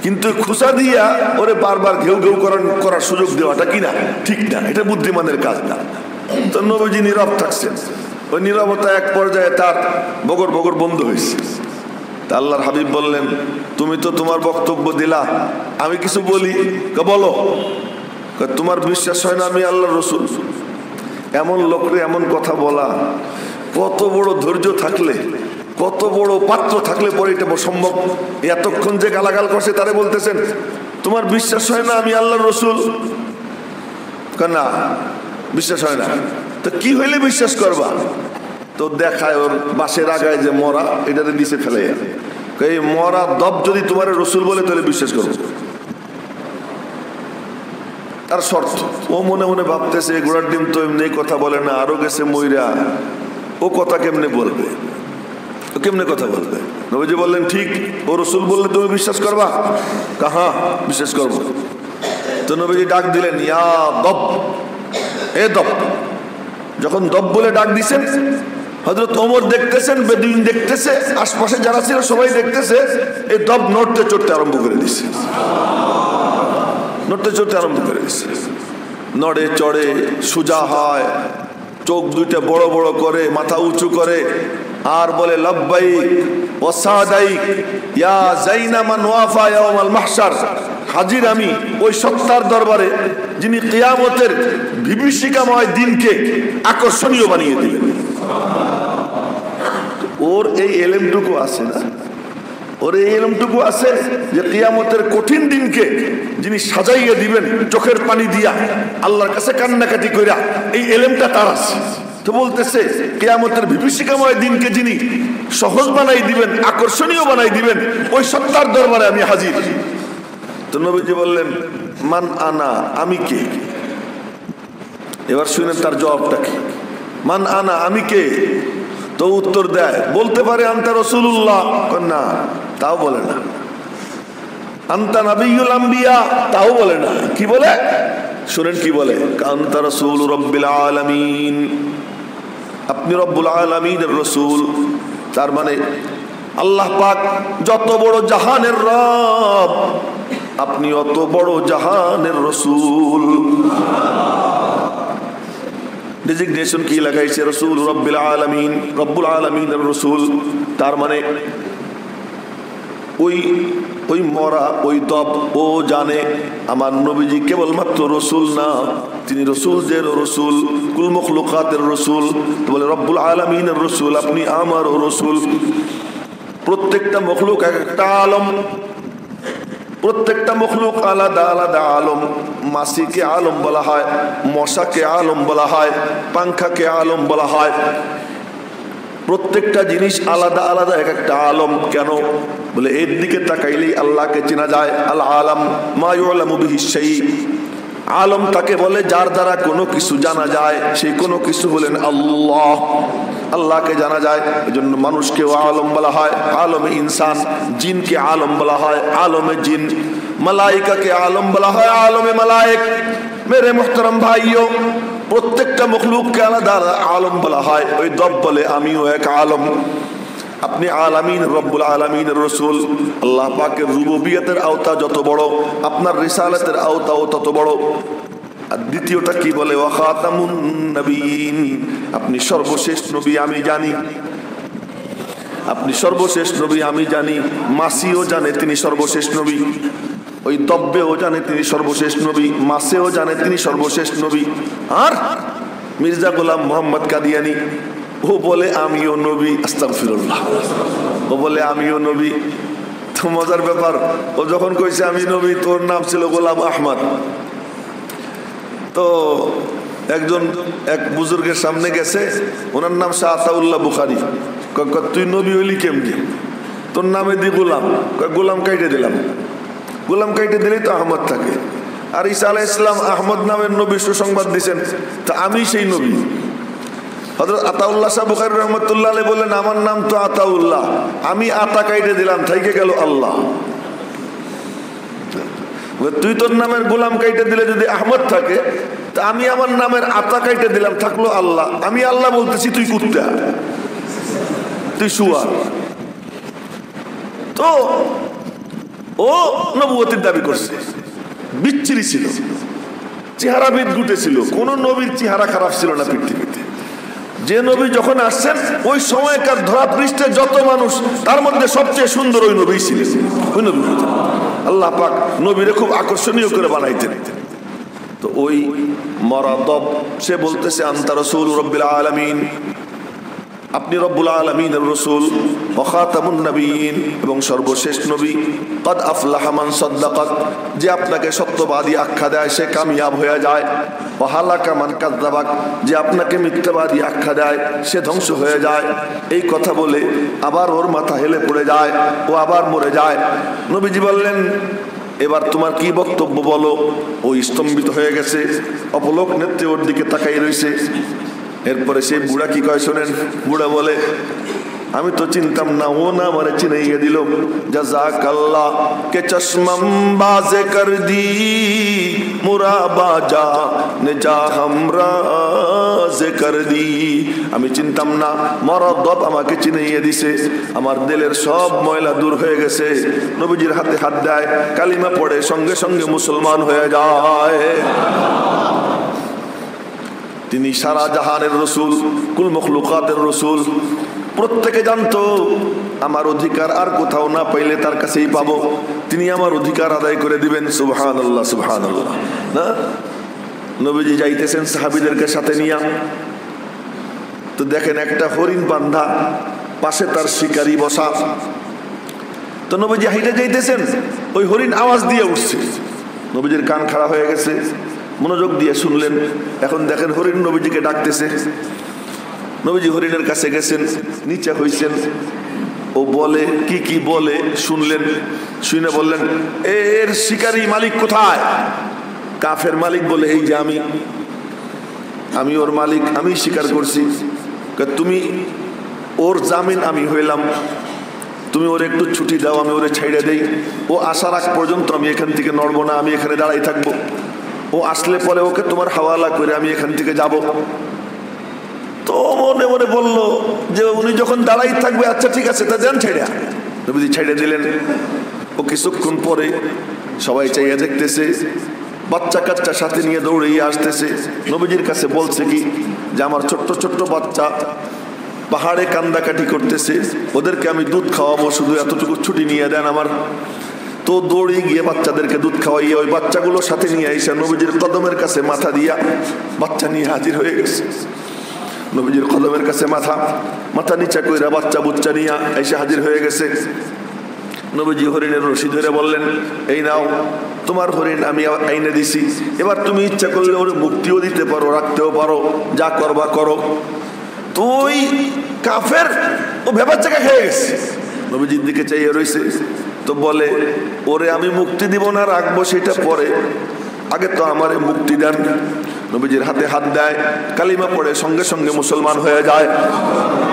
কিন্তু খুসা দিয়া ওরে বারবার ঘেউ ঘেউ করার সুযোগ দেওয়াটা কিনা ঠিক না, এটা বুদ্ধিমানের কাজ না। তো নবীজি নীরব থাকছেন, ওই নীরবতা এক পর্যায়ে তার বগর বগর বন্ধ হয়েছে। তা আল্লাহর হাবিব বললেন, তুমি তো তোমার বক্তব্য দিলা, আমি কিছু বলি। বলো। তোমার বিশ্বাস হয় না আমি আল্লাহর রাসূল? এমন লোকরে এমন কথা বলা, কত বড় ধৈর্য থাকলে, কত বড় পাত্র থাকলে পরে এটা সম্ভব। এতক্ষণ যে গালাগাল করছে তারে বলতেছেন তোমার বিশ্বাস হয় না আমি আল্লাহর রাসূল? না, বিশ্বাস হয় না। তো কি হইলে বিশ্বাস করবা? তো দেখায় ওর বাসের আগায় যে মরা, এটাতে নিচে ফেলে, এই মরা দব যদি তোমার রাসূল বলে তাহলে বিশ্বাস করবো। তার শর্ত, ও মনে মনে ভাবতেছে ঘোড়ার ডিম তো এমনি কথা বলে না, আরো গেছে ময়রা, ও কথা কেমনে বলবে, ও কেমনে কথা বলবে? নবীজি বললেন ঠিক, ও রাসূল বললে তুমি বিশ্বাস করবা? কাহা বিশ্বাস করবো। তো নবীজি ডাক দিলেন, ইয়া দব, এ দব। যখন দব বলে ডাক দিছেন, হযরত ওমর দেখতেছেন, বেদুইন দেখতেছে, আশপাশে যারা ছিল সবাই দেখতেছে, এই দব নড়তে চড়তে আরম্ভ করে দিছে, নড়তে চড়তে আরম্ভ করে দিছে। নড়ে চড়ে সোজা হয়, চোখ দুইটা বড় বড় করে, মাথা উঁচু করে, আর বলে লব্বাইক ওয়া সাদাইক ইয়া যাইনা মান ওয়াফা ইয়াউমাল মাহশার। হাজির আমি ওই সত্তার দরবারে যিনি কিয়ামতের বিভীষিকাময় দিনকে আকর্ষণীয় বানিয়ে দিবেন। ওর এই এলেমটুকু আছে না, ওর এই এলেমটুকু আছে যে কিয়ামতের কঠিন দিনকে যিনি সাজাইয়া দিবেন চোখের পানি দিয়া, আল্লাহর কাছে কান্নাকাটি কইরা, এই এলেমটা তার আছে। তো বলতেছে কিয়ামতের বিভীষিকাময় দিনকে যিনি সহজ বানাই দিবেন, আকর্ষণীয় বানাই দিবেন, ওই সত্তার দরবারে আমি হাজির। তো নবীজি বললেন, মান আনা, আমি কে? এবার শুনেন তার জবাবটা কি। মান আনা, আমি কে? তো উত্তর দেয়, বলতে পারে আনতা রাসূলুল্লাহ, না তাও বলে না। আনতা নাবিয়ুল আম্বিয়া, তাও বলে না। কি বলে? শুনেন কি বলে, আনতা রাসূল রাব্বিল আলামিন, আপনি রব্বুল আলামিনের রাসূল। তার মানে আল্লাহ পাক যত বড় জাহানের রব, আপনি অত বড় জাহানের রাসূল। ডেজিগনেশন কি লাগাইছে? রাসূল রব্বিল আলামিন, রব্বুল আলামিনের রাসূল। তার মানে ওই মরা, ওই দব, ও জানে আমার নবীজি কেবলমাত্র রসুল না, তিনি রসুল যে রসুল, কুল মখলুকাতের রসুল। বলে রব্বুল আলামিনের রসুল, আপনি আমারও রসুল। প্রত্যেকটা মখলুক একটা আলম, প্রত্যেকটা মখলুক আলাদা আলাদা আলম। মাছিকে আলম বলা হয়, মশাকে আলম বলা হয়, পাংখাকে আলম বলা হয়। প্রত্যেকটা জিনিস আলাদা আলাদা এক একটা আলম। কেন? বলে এর দিকে তাকাইলেই আল্লাহকে চেনা যায়। আল আলম মা ইউলামু বিহি শাই, আলম তাকে বলে যার দ্বারা কোনো কিছু জানা যায়, সেই কোনো কিছু হলেন আল্লাহ। আল্লাহকে জানা যায়, এজন্য মানুষকে আলম বলা হয়, আলমে ইনসান। জিনকে আলম বলা হয়, আলমে জিন। মালাইকাকে আলম বলা হয়, আলমে মালায়েক। মেরে মুহতারাম ভাইও, প্রত্যেকটা মখলুককে আলাদা আলম বলা হয়। ওই দব বলে আমিও এক আলম। আপনি আলামিন, রব্বুল আলামিনের রাসূল। আল্লাহ পাকের রুবুবিয়তের আওতা যত বড়, আপনার রিসালাতের আওতাও তত বড়। আর দ্বিতীয়টা কি বলে? ওয়া খাতামুন নবিয়্যিন, আপনি সর্বশেষ নবী আমি জানি। আপনি সর্বশেষ নবী আমি জানি। মাসিও জানে তিনি সর্বশেষ নবী, ওই দব্বেও জানে তিনি সর্বশেষ নবী, মাসেও জানে তিনি সর্বশেষ নবী। আর মির্জা গোলাম মোহাম্মদ কাদিয়ানি, ও বলে আমিও নবী। আস্তাগফিরুল্লাহ, ও বলে আমিও নবী। তো মজার ব্যাপার, ও যখন কইছে আমি নবী, তোর নাম ছিল গোলাম আহমদ। তো এক বুজুর্গের সামনে গেছে, ওনার নাম শাহ আতাউল্লাহ বুখারী। তুই নবী হইলি কেমনি? তোর নামে দি গোলাম, গোলাম কাইটে দিলাম। গোলাম কাইটে দিলেই তো আহমদ থাকে। আর ঈসা আলাইহিস সালাম আহমদ নামের নবী সুসংবাদ দিয়েছেন, তা আমি সেই নবী। হযরত আতাউল্লাহ শাহ বুখারী রাহমাতুল্লাহ আলাইহি বললেন, আমার নাম তো আতাউল্লাহ, আমি আতা কাইটে দিলাম, থাইকে গেল আল্লাহ। তুই তোর নামের গোলাম কাইটে দিলে যদি আহমদ থাকে, তা আমি আমার নামের আতা কাইটে দিলাম, থাকলো আল্লাহ। আমি আল্লাহ বলতেছি, তুই কুত্তা, তুই শুয়ার। তো ও নবুয়তের দাবি করছে, বিচ্ছিরি ছিল, চেহারাবিদ গুটে ছিল, কোন নবীর চেহারা খারাপ ছিল না পৃথিবীতে। যে নবী যখন আসছেন ওই সময়কার ধরা পৃষ্ঠে যত মানুষ, তার মধ্যে সবচেয়ে সুন্দর ওই নবী ছিলেন। ওই নবী আল্লাহ পাক নবীরে খুব আকর্ষণীয় করে বানাইতেন। তো ওই মরাদব সে বলতেছে, আনতা রাসূল রাব্বিল আলামিন, আপনি রব্বুল আলামিনের রাসূল, ওয়া খাতামুন নবিয়্যিন, এবং সর্বশেষ নবী। কদ আফলাহা মান সাদ্দাকাক, যে আপনাকে সত্যবাদী আখ্যা দেয় সে কামিয়াব হয়ে যায়। ওয়া হালাকা মান কাযযাবাক, যে আপনাকে মিথ্যাবাদী আখ্যা দেয় সে ধ্বংস হয়ে যায়। এই কথা বলে আবার ওর মাথা হেলে পড়ে যায়, ও আবার মরে যায়। নবীজি বললেন, এবার তোমার কি বক্তব্য বলো। ও স্তম্ভিত হয়ে গেছে, অপলক নেত্রে ওর দিকে তাকাই রয়েছে। এরপরে সেই বুড়া কি কয় শোনেন। বুড়া বলে, আমি তো চিনতাম না, ও না আমারে চিনাইয়া দিল। জাযাকাল্লাহ কে চশমম বাজে কর দি, মুরাবাজা নেজা হামরাজে কর দি। আমি চিনতাম না, মরাদব আমাকে চিনাইয়া দিছে, আমার দিলের সব ময়লা দূর হয়ে গেছে। নবীজির হাতে হাত দেয়, কালিমা পড়ে, সঙ্গে সঙ্গে মুসলমান হয়ে যায়। তিনি সারা জাহানের রসুল, কুল মখলুকাতের রসুল। প্রত্যেকে জানতো আমার অধিকার আর কোথাও না পাইলে তার কাছেই পাবো, তিনি আমার অধিকার আদায় করে দিবেন। সুবহানাল্লাহ, সুবহানাল্লাহ। না, নবীজি যাইতেছেন সাহাবীদেরকে সাথে নিয়া। তো দেখেন একটা হরিণ বান্ধা, পাশে তার শিকারী বসা। তো নবীজি হাইটে যাইতেছেন, ওই হরিণ আওয়াজ দিয়ে উঠছে। নবীজির কান খাড়া হয়ে গেছে, মনোযোগ দিয়ে শুনলেন। এখন দেখেন হরিণ নবীজিকে ডাকতেছে। নবীজি হরিণের কাছে গেছেন, নিচে হইছেন। ও বলে কি কি বলে শুনলেন। শুনে বললেন, এর শিকারী মালিক কোথায়? কাফের মালিক বলে, এই যে আমি ওর মালিক, আমি শিকার করছি। তুমি ওর জামিন আমি হইলাম, তুমি ওর একটু ছুটি দাও, আমি ওরে ছেড়ে দেই। ও আসার আগ পর্যন্ত আমি এখান থেকে নড়বো না, আমি এখানে দাঁড়াই থাকবো। ও আসলে পরে ওকে তোমার হাওয়ালা করে আমি এখান থেকে যাব। তো মনে মনে বললো যে উনি যখন দাঁড়াই থাকবে, আচ্ছা ঠিক আছে, তা দেন ছেড়ে। নবীজি ছেড়ে দিলেন। ও কিছুক্ষণ পরে সবাই চাইয়া দেখতেছে, বাচ্চা কাচ্চা সাথে নিয়ে দৌড়িয়ে আসতেছে। নবীজির কাছে বলছে কি যে আমার ছোট্ট ছোট্ট বাচ্চা পাহাড়ে কান্দাকাটি করতেছে, ওদেরকে আমি দুধ খাওয়াবো, শুধু এতটুকু ছুটি নিয়ে দেন আমার। তো দৌড়ে গিয়ে বাচ্চাদেরকে দুধ খাওয়াইয়ে ওই বাচ্চাগুলো সাথে নিয়ে এসে নবীজির কদমের কাছে মাথা দিয়া বাচ্চা নিয়ে হাজির হয়ে গেছে। নবীজির কদমের কাছে মাথা নিচা কইরা বাচ্চা বুচ্চা নিয়ে এসে হাজির হয়ে গেছে। নবীজি হরিণের রশি ধরে বললেন, এই নাও তোমার হরিণ, আমি আইনে দিছি। এবার তুমি ইচ্ছা করলে ওরে মুক্তিও দিতে পারো, রাখতেও পারো, যা করবা করো। তুই কাফের, ও ভেবার জায়গা খেয়ে গেছে। নবীজির দিকে চাইয়ে রয়েছে। তো বলে, ওরে আমি মুক্তি দিব না রাখবো সেটা পরে, আগে তো আমারে মুক্তি দেন। নবীজির হাতে হাত দেয়, কালিমা পড়ে, সঙ্গে সঙ্গে মুসলমান হয়ে যায়।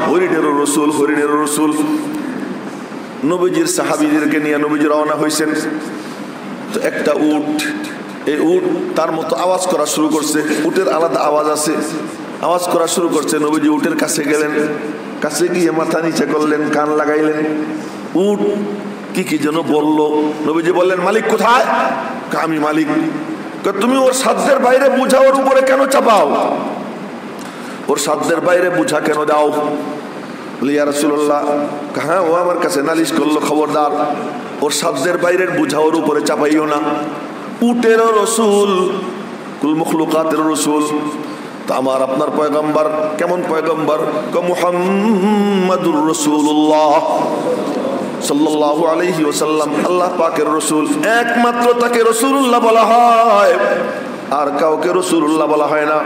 হরিণেরও রসুল, হরিণেরও রসুল। নবীজির সাহাবীদেরকে নিয়ে নবীজি রওনা হয়েছেন। তো একটা উট, এই উট তার মতো আওয়াজ করা শুরু করছে। উটের আলাদা আওয়াজ আছে, আওয়াজ করা শুরু করছে। নবীজি উটের কাছে গেলেন, কাছে গিয়ে মাথা নিচে করলেন, কান লাগাইলেন। উট কি কি যেন বললো। নবীজি বললেন, মালিক কোথায়? আমি মালিক। তুমি ওর সাধ্যের বাইরে বুঝা ওর উপরে কেন চাপাও? ওর সাধ্যের বাইরে বুঝা কেন দাও? বলি, ইয়া রাসূলুল্লাহ, হ্যাঁ ও আমার কাছে নালিশ করলো, খবরদার ওর সাধ্যের বাইরের বুঝা ওর উপরে চাপাইও না। উটেরও রসুল, কুল মখলুকাতের রসুল। তা আমার আপনার পয়গম্বর কেমন পয়গম্বর? মুহাম্মাদুর রাসূলুল্লাহ সাল্লাল্লাহু আলাইহি ওয়াসাল্লাম, আল্লাহ পাকের রসুল। একমাত্র তাকে রাসূলুল্লাহ বলা হয়, আর কাউকে রাসূলুল্লাহ বলা হয় না।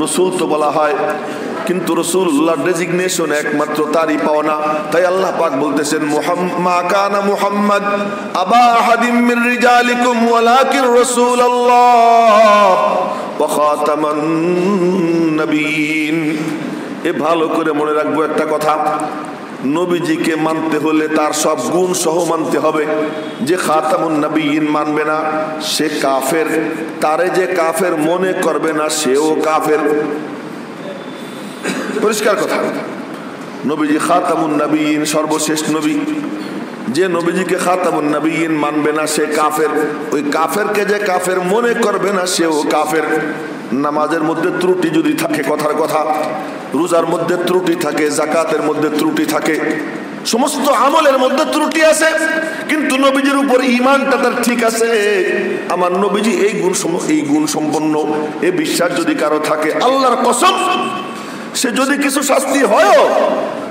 রসুল তো বলা হয়। কিন্তু রাসূলুল্লাহ ডেজিগনেশন একমাত্র তারই পাওনা। তাই আল্লাহ পাক বলতেছেন মা কানা মুহাম্মদ আবা আহাদিম মির রিজালিকুম ওয়ালাকিন রাসূলুল্লাহ ওয়া খাতামান নবিয়্যিন। এ ভালো করে মনে রাখবো একটা কথা, নবীজিকে মানতে হলে তার সব গুণ সহ মানতে হবে। যে খাতামুন নবিয়্যিন মানবে না সে কাফের, তারে যে কাফের মনে করবে না সেও কাফের। পরিষ্কার কথা, নবীজি খাতামুন নবিয়্যিন, সর্বশেষ নবী। যে নবীজিকে খাতামুন নবিয়্যিন মানবে না সে কাফের। ওই কাফেরকে যে কাফের মনে করবে না সেও কাফের। নামাজের মধ্যে ত্রুটি যদি থাকে, কথার কথা, রোজার মধ্যে ত্রুটি থাকে, যাকাতের মধ্যে ত্রুটি থাকে, সমস্ত আমলের মধ্যে ত্রুটি আছে, কিন্তু নবীজির উপর ঈমানটা তার ঠিক আছে। আমার নবীজি এই গুণ সম্পন্ন, এই বিশ্বাস যদি কারো থাকে, আল্লাহর কসম সে যদি কিছু শাস্তি হয়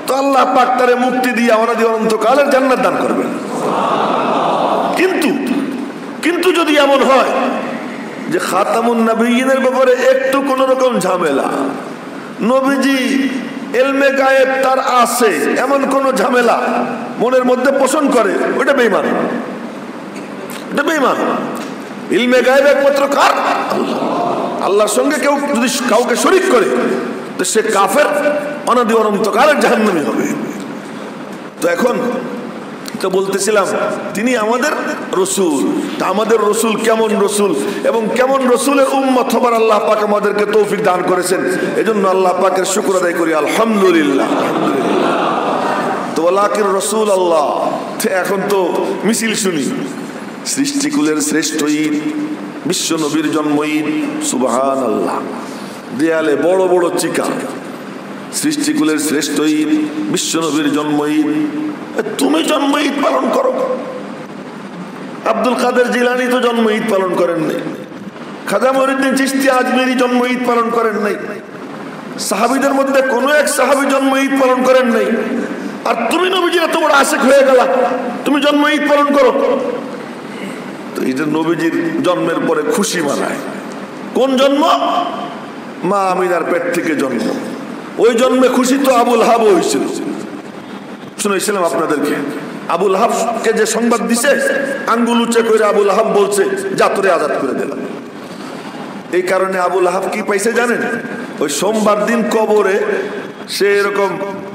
তো আল্লাহ পাক তারে মুক্তি দিয়ে অনাদি অনন্তকালের জান্নাত দান করবেন। কিন্তু যদি এমন হয় যে খাতামুন নবিয়্যিনের ব্যাপারে একটু কোন রকম ঝামেলা, নবীজি ইলমে গায়েব তার আছে এমন কোন ঝামেলা মনের মধ্যে পোষণ করে, ওটা বেঈমান। এটা বেঈমান। ইলমে গায়েব একমাত্র কার? আল্লাহর সঙ্গে কেউ যদি কাউকে শরীক করে তো সে কাফের, অনাদি অনন্তকালের জাহান্নামী হবে। তো এখন তো বলতেছিলাম তিনি আমাদের রসুল। তা আমাদের রসুল কেমন রসুল এবং কেমন রসুলের উম্মত হবার আল্লাহ পাক আমাদেরকে তৌফিক দান করেছেন, এজন্য আল্লাহ পাকের শুকর আদায় করি আলহামদুলিল্লাহ। তো ওয়ালাকিন রসুল আল্লাহ। এখন তো মিছিল শুনি, সৃষ্টিকুলের শ্রেষ্ঠ ঈদ, বিশ্ব নবীর জন্ম ঈদ, সুবহানাল্লাহ। দেয়ালে বড় বড় চিকা, সৃষ্টিকুলের শ্রেষ্ঠ ঈদ, বিশ্ব নবীর জন্ম ঈদ। তুমি জন্ম ঈদ পালন করো। আব্দুল কাদের জিলানী তো জন্ম ঈদ পালন করেন নাই, খাজা মঈনুদ্দিন চিশতি আজমেরি জন্ম ঈদ পালন করেন নাই, সাহাবীদের মধ্যে কোন এক সাহাবী জন্ম ঈদ পালন করেন নাই। আর তুমি নবীজির এত বড় আশিক হয়ে গেলা, তুমি জন্ম ঈদ পালন করো। তো এটা নবীজির জন্মের পরে খুশি মানায়। কোন জন্ম? মা আমিনার পেট থেকে জন্ম। ওই জন্মে খুশি তো আবুল হাব হয়েছিল, শুনেছিলাম আপনাদেরকে। আবুল হাবকে যে সংবাদ দিছে, আঙ্গুল উঁচে করে আবুল হাব বলছে জাতরে আজাদ করে দিলাম। এই কারণে আবুল হাব কি পাইছে জানেন? ওই সোমবার দিন কবরে সে এরকম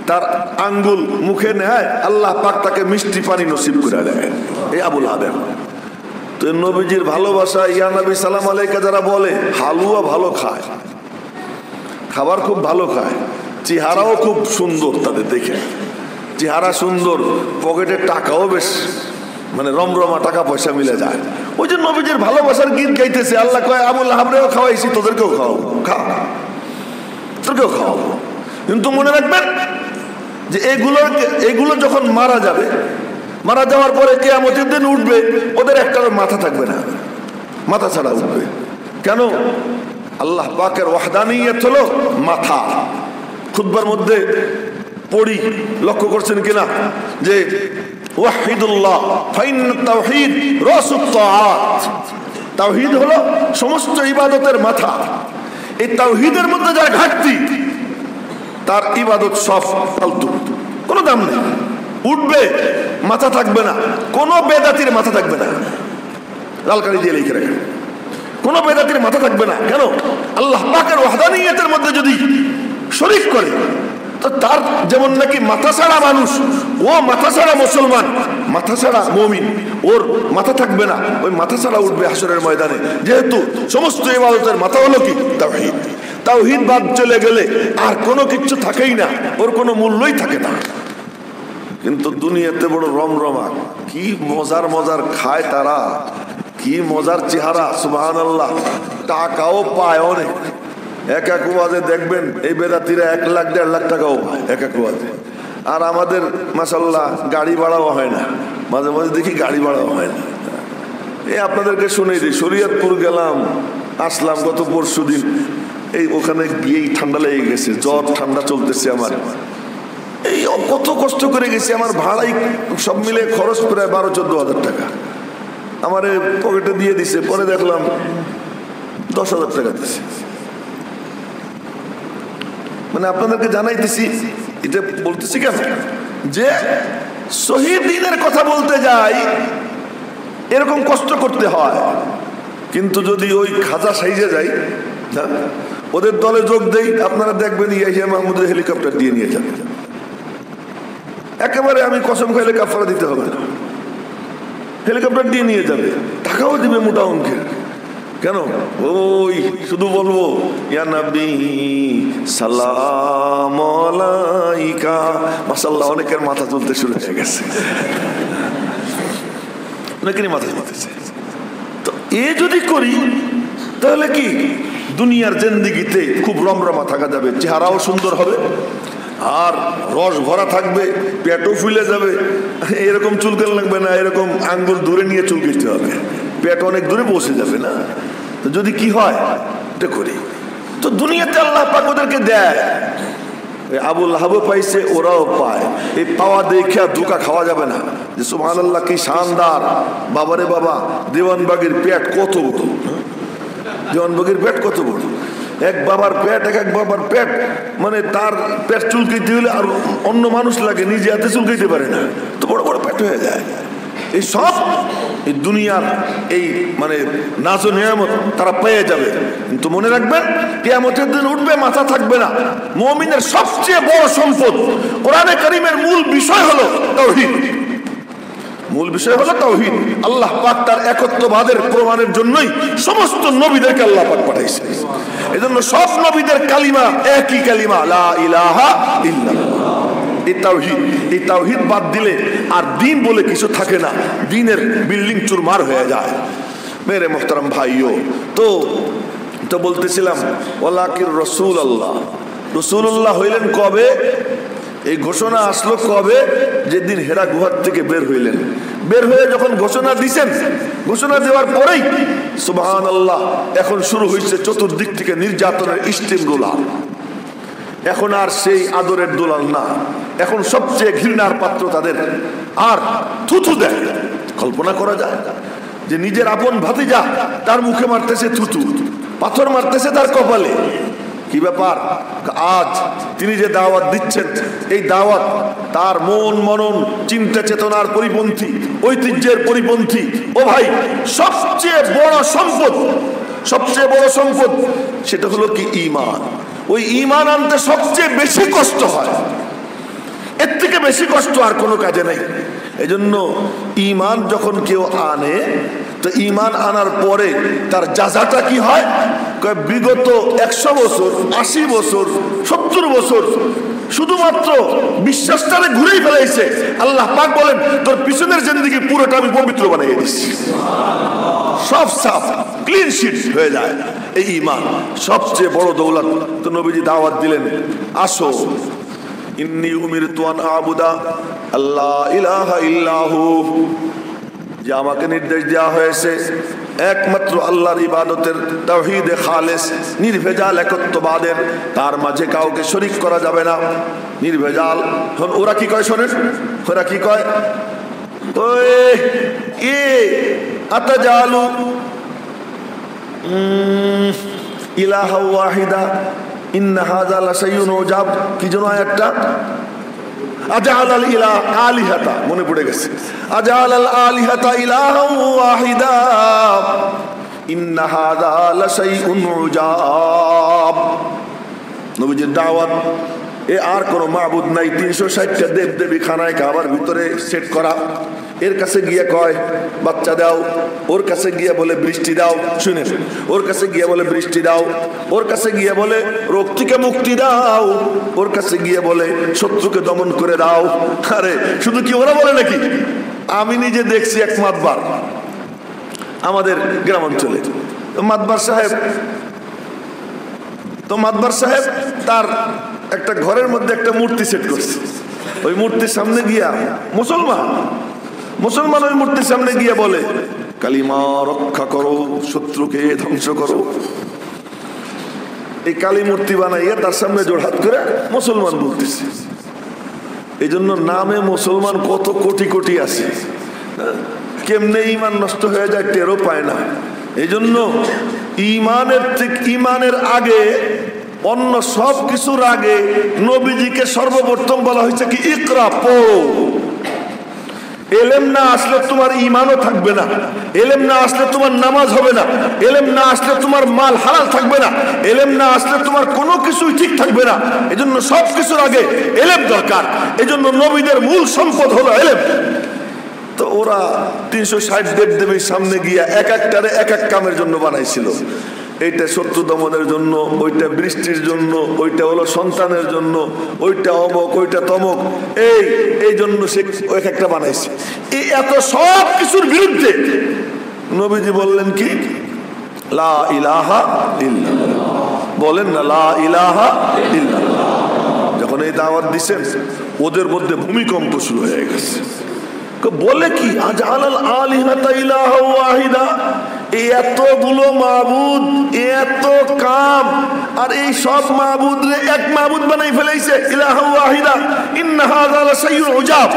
তার আঙ্গুল মুখে নেয়, আল্লাহ পাক তাকে মিষ্টি পানি নসিব করে দেয়। এই আবুল হাবের। তো নবীজির ভালোবাসা, ইয়া নবী সালাম আলাইকা যারা বলে, হালুয়া ভালো খায়, খাবার খুব ভালো খায়, চেহারাও খুব সুন্দর, তাদের দেখে চেহারা সুন্দর, পকেটের টাকাও বেশ মানে রমরমা টাকা পয়সা মিলে যায়। ওই যে নবীজির ভালোবাসার গীত গাইতেছে। আল্লাহ কয় আবুল হাবরেও খাওয়াইছি, তোদেরকেও খাওয়াবো, তোদেরকেও খাওয়াবো। কিন্তু মনে রাখবেন যে এগুলো যখন মারা যাবে, মারা যাওয়ার পরে কিয়ামতের দিন উঠবে, ওদের একটারও মাথা থাকবে না, মাথা ছাড়া উঠবে। কেন? আল্লাহ পাকের ওয়াহদানিয়ত হলো মাথা। খুতবার মধ্যে পড়ি, লক্ষ্য করছেন কিনা, যে ওয়াহিদুল্লাহ ফাইন্নাত তাওহীদ রাসুত তাআত। তাওহীদ হলো সমস্ত ইবাদতের মাথা। এই তাওহীদের মধ্যে যার ঘাটতি, তার ইবাদত সব ফালতু, কোনো দাম নেই। উঠবে, মাথা থাকবে না, কোনো বেদাতির মাথা থাকবে না। লাল কালি দিয়ে লিখে রাখেন, কোনো বেদাতির মাথা থাকবে না। কেন? আল্লাহ পাকের ওয়াহদানিয়তের মধ্যে যদি শরীক করে, তো তার যেমন নাকি মাথা ছাড়া মানুষ, ও মাথা ছাড়া মুসলমান, মাথা ছাড়া মুমিন, ওর মাথা থাকবে না, ওই মাথা ছাড়া উঠবে হাসরের ময়দানে। যেহেতু সমস্ত ইবাদতের মাথা হলো কি? তাওহীদ। তাওহীদ বাদ চলে গেলে আর কোনো কিছু থাকেই না, ওর কোনো মূল্যই থাকে না। কিন্তু দুনিয়াতে বড় রমরমা, কি মজার মজার খায় তারা, কি মজার চেহারা, সুবহানাল্লাহ। টাকাও পায় অনেক। এক এক ওয়াজে দেখবেন এই বেদাতিরা 1 লাখ 1.5 লাখ টাকাও পায় এক এক ওয়াজে। আর আমাদের মাশাআল্লাহ গাড়ি ভাড়াও হয় না, মাঝে মাঝে দেখি গাড়ি ভাড়াও হয় না। এই আপনাদেরকে শুনেই দিই, শরীয়তপুর গেলাম, আসলাম গত পরশুদিন। এই ওখানে গিয়েই ঠান্ডা লেগে গেছে, জ্বর ঠান্ডা চলতেছে আমার। এই কত কষ্ট করে গেছি, আমার ভাড়াই সব মিলে খরচ প্রায় 12-14 হাজার টাকা আমার পকেটে দিয়ে দিছে। পরে দেখলাম 10,000 টাকা দিছে। মানে আপনাদেরকে জানাইতেছি, এটা বলতেছি কেন যে শহীদ দিনের কথা বলতে যাই এরকম কষ্ট করতে হয়, কিন্তু যদি ওই খাজা সাইজে যাই, ওদের দলে যোগ দেই, আপনারা দেখবেন ইয়াহিয়া মাহমুদের হেলিকপ্টার দিয়ে নিয়ে যাবে। একেবারে আমি কসম খাইলে কাফারা দিতে হবে না, হেলিকপ্টার দিয়ে নিয়ে যাবে, টাকাও দিবে মোটা অঙ্কের। কেন? ওই শুধু বলবো ইয়া নবী সালাম আলাইকা, মাশাআল্লাহ অনেকের মাথা চলতে শুরু হয়ে গেছে, অনেকেরই মাথা চলতেছে। তো এ যদি করি তাহলে কি দুনিয়ার জিন্দেগিতে খুব রমরমা থাকা যাবে, চেহারাও সুন্দর হবে, আর রস ভরা থাকবে, পেটও ফুলে যাবে। এরকম চুলকান লাগবে না, এরকম আঙ্গুল দূরে নিয়ে চুলকিতে হবে, পেট অনেক দূরে পৌঁছে যাবে না। তো যদি কি হয় এটা করি, তো দুনিয়াতে আল্লাহ পাক ওদেরকে দেয়, আবু লাহাবও পাইছে, ওরাও পায়। এই পাওয়া দেখে ধোঁকা খাওয়া যাবে না যে সুবহানাল্লাহ কি শানদার, বাবারে বাবা দেওয়ানবাগের পেট কত বড়, দেওয়ানবাগের পেট কত বড়, এক বাবার পেট এক বাবার পেট, মানে তার পেট চুলকাইতে হলে আর অন্য মানুষ লাগে, নিজে হাতে চুলকাইতে পারে না, তো বড় বড় পেট হয়ে যায়। এই সব এই দুনিয়ার এই মানে নাজো নিয়ামত তারা পেয়ে যাবে, কিন্তু মনে রাখবেন কিয়ামতের দিন উঠবে মাথা থাকবে না। মুমিনের সবচেয়ে বড় সম্পদ, কোরআনে কারীমের মূল বিষয় হলো তাওহীদ, মূল বিষয় হলো তাওহীদ। আল্লাহ পাক তার একত্ববাদের প্রমাণের জন্যই সমস্ত নবীদেরকে আল্লাহ পাক পাঠাইছে। এজন্য সব নবীদের কালিমা একই কালিমা, লা ইলাহা ইল্লাল্লাহ। এই তাওহীদ বাদ দিলে আর দিন বলে কিছু থাকে না, দিনের বিল্ডিং চুরমার হয়ে যায়। মেরে মোহতারাম ভাইও, তো বলতেছিলাম ওয়ালাকির রাসূলুল্লাহ, রাসূলুল্লাহ হইলেন কবে? এই ঘোষণা আসলো কবে? যেদিন হেরা গুহার থেকে বের হইলেন, বের হয়ে যখন ঘোষণা দিছেন, ঘোষণা দেওয়ার পরেই সুবহানাল্লাহ এখন শুরু হয়েছে চতুর্দিক থেকে নির্যাতনের স্টিম রোলার। এখন আর সেই আদরের দোলাল না, এখন সবচেয়ে ঘৃণার পাত্র তাদের। আর থুথু দেয়, কল্পনা করা যায় যে নিজের আপন ভাতিজা তার মুখে মারতেছে থুথু, পাথর মারতেছে তার কপালে। কি ব্যাপার? আজ তিনি যে দাওয়াত দিচ্ছেন, এই দাওয়াত তার মন মনন চিন্তা চেতনার পরিপন্থী, ঐতিহ্যের পরিপন্থী। ও ভাই, সবচেয়ে বড় সম্পদ, সবচেয়ে বড় সম্পদ সেটা হলো কি ঈমান। ওই ঈমান আনতে সবচেয়ে বেশি কষ্ট হয়, এর থেকে বেশি কষ্ট আর কোনো কাজে নাই। এজন্য ঈমান যখন কেউ আনে, তো ঈমান আনার পরে তার জাযাটা কি হয়? বিগত 100 বছর, 80 বছর, 70 বছর শুধুমাত্র বিশ্বাসটারে ঘুরেই ফেলাইছে। আল্লাহ পাক বলেন তোর পিছনের জিন্দেগি পুরোটা আমি পবিত্র বানিয়ে দিচ্ছি, সব সাফ ক্লিন শিট হয়ে যায়। এই ঈমান সবচেয়ে বড় দৌলত। তো নবীজি দাওয়াত দিলেন, আসো ইন্নী উমিরতু আন আবুদা আল্লাহ ইলাহা ইল্লাহু, যে আমাকে নির্দেশ দেওয়া হয়েছে একমাত্র আল্লাহর ইবাদতের, তাওহীদে খালেস, নির্ভেজাল একত্ববাদের, তার মাঝে কাউকে শরীক করা যাবে না, নির্ভেজাল। ওরা কি কয় শোনেন, ওরা কি কয়? এ আতাজালু ইলাহা ওয়াহিদা ইন্না হাযা লাশাইউন উজাব, কি যেন আয়াতটা? আজালাল ইলাহ আলিহাতা, মনে পড়ে গেছে, আজালাল আলিহাতা ইলাহা ওয়াহিদা ইন্না হাযা লাশাইউন উজাব। নবীজির দাওয়াত, এ আর কোনো মাবুদ নাই, 360টা দেব দেবী খানায় কাবার ভিতরে সেট করা। এর কাছে গিয়ে কয় বাচ্চা দাও, ওর কাছে গিয়ে বলে বৃষ্টি দাও, শুনেন, ওর কাছে গিয়ে বলে বৃষ্টি দাও, ওর কাছে গিয়ে বলে রোগ থেকে মুক্তি দাও, ওর কাছে গিয়ে বলে শত্রুকে দমন করে দাও। আরে শুধু কি ওরা বলে নাকি? আমি নিজে দেখছি এক মাতবার আমাদের গ্রাম অঞ্চলে, মাতবার সাহেব তার একটা ঘরের মধ্যে একটা মূর্তি সেট করছে। ওই মূর্তির সামনে গিয়া মুসলমান ওই মূর্তির সামনে গিয়ে বলে কালিমা রক্ষা করো, শত্রুকে ধ্বংস করো। এই কালী মূর্তি বানাইয়া তার সামনে জোড়হাত করে মুসলমান বলতেছে। এই জন্য নামে মুসলমান কত কোটি কোটি আছে, কেমনে ঈমান নষ্ট হয়ে যায় টেরও পায় না। এই জন্য ঈমানের আগে অন্য সব কিছুর আগে নবীজিকে সর্বপ্রথম বলা হয়েছে কি ইকরা, পড়ো। এলেম না আসলে তোমার ঈমানও থাকবে না, এলেম না আসলে তোমার নামাজ হবে না, এলেম না আসলে তোমার মাল হালাল থাকবে না, এলেম না আসলে তোমার কোনো কিছুই ঠিক থাকবে না। এজন্য সব কিছুর আগে এলেম দরকার। এজন্য নবীদের মূল সম্পদ হলো এলেম। তো ওরা 360 দেবদেবীর সামনে গিয়া এক একটারে এক এক কামের জন্য বানাইছিল। এইটা শত্রু দমনের জন্য, ওইটা বৃষ্টির জন্য, ওইটা হলো সন্তানের জন্য, ওইটা অমক, ওইটা তমক, এই জন্য সে এক একটা বানাইছে। এই এত সব কিছুর বিরুদ্ধে নবীজি বললেন কি লা ইলাহা ইল্লাল্লাহ। বলেন না লা ইলাহা ইল্লাল্লাহ। যখন এই দাওয়াত দিছেন ওদের মধ্যে ভূমিকম্প শুরু হয়ে গেছে। বলে কি আজআলাল আলিহাতা ইলাহা ওয়াহিদা, এতগুলো মাবুদ, এত কাম, আর এই সব মাবুদরে এক মাবুদ বানাই ফেলাইছে ইলাহা ওয়াহিদা। ইন্না হাযা লাশাইউন উজাব,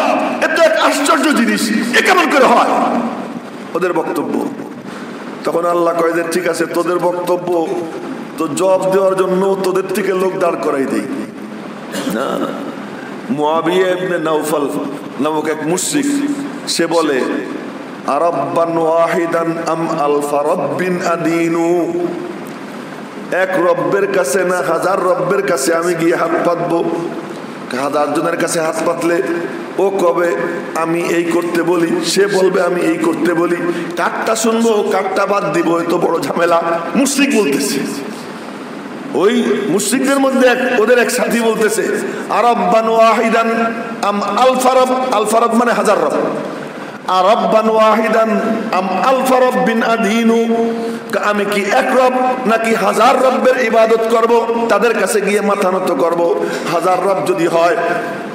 এটা এক আশ্চর্য জিনিস, এ কেমন করে হয়? ওদের বক্তব্য। তখন আল্লাহ কয় যে ঠিক আছে, তোদের বক্তব্য তো জবাব দেওয়ার জন্য তোদের থেকে লোক দাঁড় করাই দেই না। মুআবিয়া ইবনে নাওফাল নামক এক মুশরিক, সে বলে আরাব্বান ওয়াহিদান আম আলফা রাব্বিন আদিনু, এক রব্বের কাছে না হাজার রব্বের কাছে আমি গিয়ে হাত পাতবো? হাজার জনের কাছে হাত পাতলে ও কবে আমি এই করতে বলি, সে বলবে আমি এই করতে বলি, কারটা শুনবো কারটা বাদ দিব, এত বড় ঝামেলা। মুশরিক বলতেছে। ওই মুশরিকদের মধ্যে ওদের এক সাথী বলতেছে আরাব্বান ওয়াহিদান আম আলফা রব, আলফা রব মানে হাজার রব, আরাব্বান ওয়াহিদান আম আলফা রব্বিন আদিনু, আমি কি এক রব নাকি হাজার রব্বের ইবাদত করব, তাদের কাছে গিয়ে মাথা নত করব? হাজার রব যদি হয়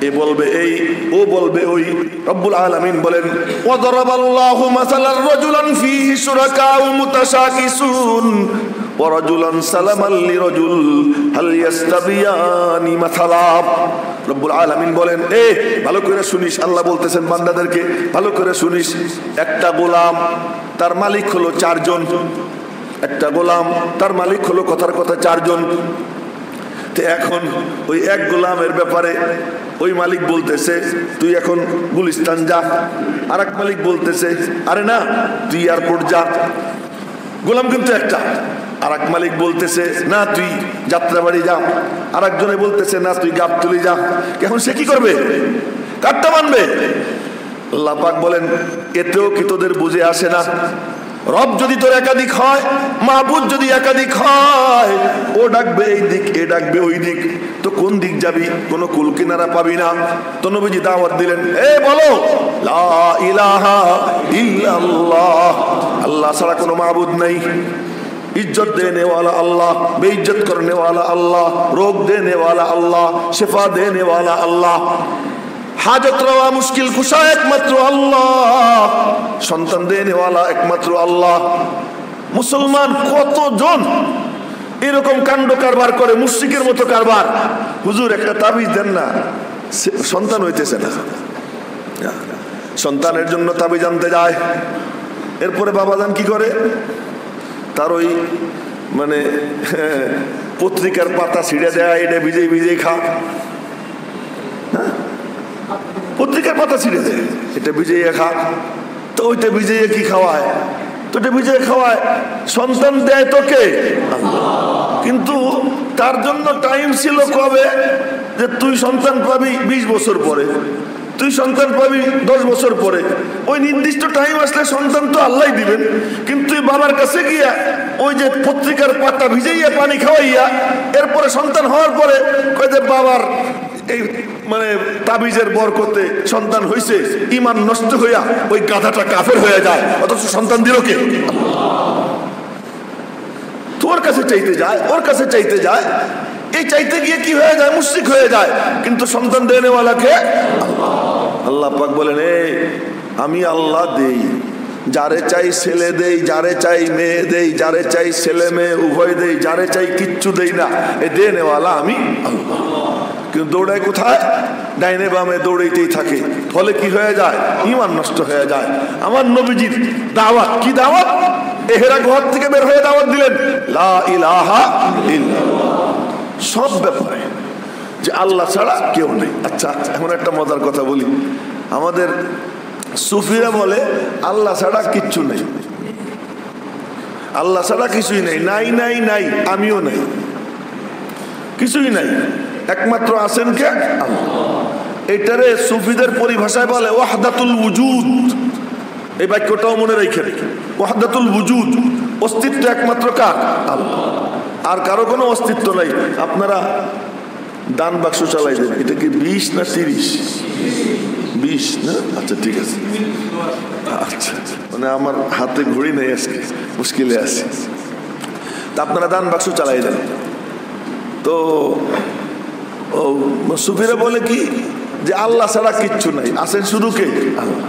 এ বলবে এই, ও বলবে ওই। রব্বুল আলামিন বলেন ওয়াদারাবাল্লাহু মাসালান রাজুলান ফীহি শুরাকাউ মুতাশাকিসুন ওয়া রাজুলান সালামান লিরাজুল হাল ইয়াস্তাবিয়ানি মাসালা। রব্বুল আলামিন বলেন ভালো করে শুনিস, আল্লাহ বলতেছেন বান্দাদেরকে ভালো করে শুনিস, একটা গোলাম তার মালিক হলো 4 জন, একটা গোলাম তার মালিক হলো কথার কথা 4 জন। তো এখন ওই এক গোলামের ব্যাপারে ওই মালিক বলতেছে তুই এখন গুলিস্তান যা, আর এক মালিক বলতেছে আরে না তুই এয়ারপোর্ট যা। গোলাম কিন্তু একটা। আর এক মালিক বলতেছে না তুই যাত্রাবাড়ি যা, আর একজনে বলতেছে না তুই গাবতলী যা। এখন সে কি করবে? কারটা মানবে? আল্লাহ পাক বলেন এতেও কি তোদের বুঝে আসে না? রব যদি তোর একাধিক হয়, মাহবুদ যদি একাধিক হয়, ও ডাকবে এই দিক, এ ডাকবে ওই দিক, তো কোন দিক যাবি? কোনো কুল কিনারা পাবি না। তো নবীজি দাওয়াত দিলেন বলো লা ইলাহা ইল্লাল্লাহ, আল্লাহ ছাড়া কোনো মাহবুদ নাই। इज्जत देने वाला अल्लाह, बेइज्जत करने वाला अल्लाह, रोग देने वाला अल्लाह, शिफा देने वाला अल्लाह, हाजत रवा मुश्किल कुशा एकमात्र अल्लाह, সন্তান देने वाला एकमात्र अल्लाह। মুসলমান কতজন এরকম কাণ্ড কারবার করে, মুশরিকের মতো কারবার। হুজুর একটা তাবিজ দেন না, সন্তান হইতেছে না, সন্তানের জন্য তাবিজ আনতে যায়। এরপরে বাবাজান কি করে? তার ওই মানে পত্রিকার পাতা ছিঁড়ে দেয়, এটা ভিজে ভিজে খা। পত্রিকার পাতা ছিঁড়ে দেয়, এটা ভিজিয়ে খা। তো ওইটা ভিজিয়ে কি খাওয়ায়? তো এটা ভিজিয়ে খাওয়ায়। সন্তান দেয় তোকে, কিন্তু তার জন্য টাইম ছিল কবে? যে তুই সন্তান পাবি 20 বছর পরে, তুই সন্তান পাবি 10 বছর পরে। ওই নির্দিষ্ট টাইম আসলে সন্তান তো আল্লাহ দিবেন, কিন্তু তুই বাবার কাছে গিয়া ওই যে পত্রিকার পাতা ভিজাইয়া পানি খাওয়াইয়া এরপরে সন্তান হওয়ার পরে কয় যে বাবার এই মানে তাবিজের বরকতে সন্তান হইছে, ঈমান নষ্ট হইয়া ওই গাধাটা কাফের হয়ে যায়। অথচ সন্তান দিল কে? তোর কাছে চাইতে যায়, ওর কাছে চাইতে যায়, এই চাইতে গিয়ে কি হয়ে যায়? মুশরিক হয়ে যায়। কিন্তু সন্তান দেনেওয়ালা কে? আল্লাহ পাক বলেন আমি আল্লাহ দেই, যারে চাই ছেলে দেই, যারে চাই মেয়ে দেই, যারে চাই ছেলে মেয়ে উভয় দেই, যারে চাই কিচ্ছু দেই না। এ দেনেওয়ালা আমি আল্লাহ। কিন্তু দৌড়ায় কোথায়? ডাইনে বামে দৌড়াইতেই থাকে, ফলে কি হয়ে যায়? ঈমান নষ্ট হয়ে যায়। আমার নবীজির দাওয়াত কি দাওয়াত? হেরা ঘর থেকে বের হয়ে দাওয়াত দিলেন লা ইলাহা ইল্লাল্লাহ। সব ব্যাপারে, যে আল্লাহ ছাড়া কেউ নেই। আচ্ছা, এখন একটা মজার কথা বলি, আমাদের সুফিরা বলে আল্লাহ ছাড়া কিচ্ছু নেই, আল্লাহ ছাড়া কিছুই নেই, নাই নাই নাই, আমিও নাই, কিছুই নাই, একমাত্র আছেন কে? আল্লাহ। এটারে সুফিদের পরিভাষায় বলে ওয়াহদাতুল ওয়াজুদ। এই বাক্যটাও মনে রেখে, ওয়াহদাতুল ওয়াজুদ, অস্তিত্ব একমাত্র কার? আল্লাহ, আর কারো কোনো অস্তিত্ব নাই। আপনারা দান বাক্স চালাই দেন, এটা কি 20 না 30? 20 না? আচ্ছা ঠিক আছে। আচ্ছা, মানে আমার হাতে ঘড়ি নেই, আজকে মুশকিলে আছে। তা আপনারা দান বাক্স চালাই দেন। তো সুফিরা বলে কি, যে আল্লাহ ছাড়া কিচ্ছু নাই, আছেন শুধু কে? আল্লাহ।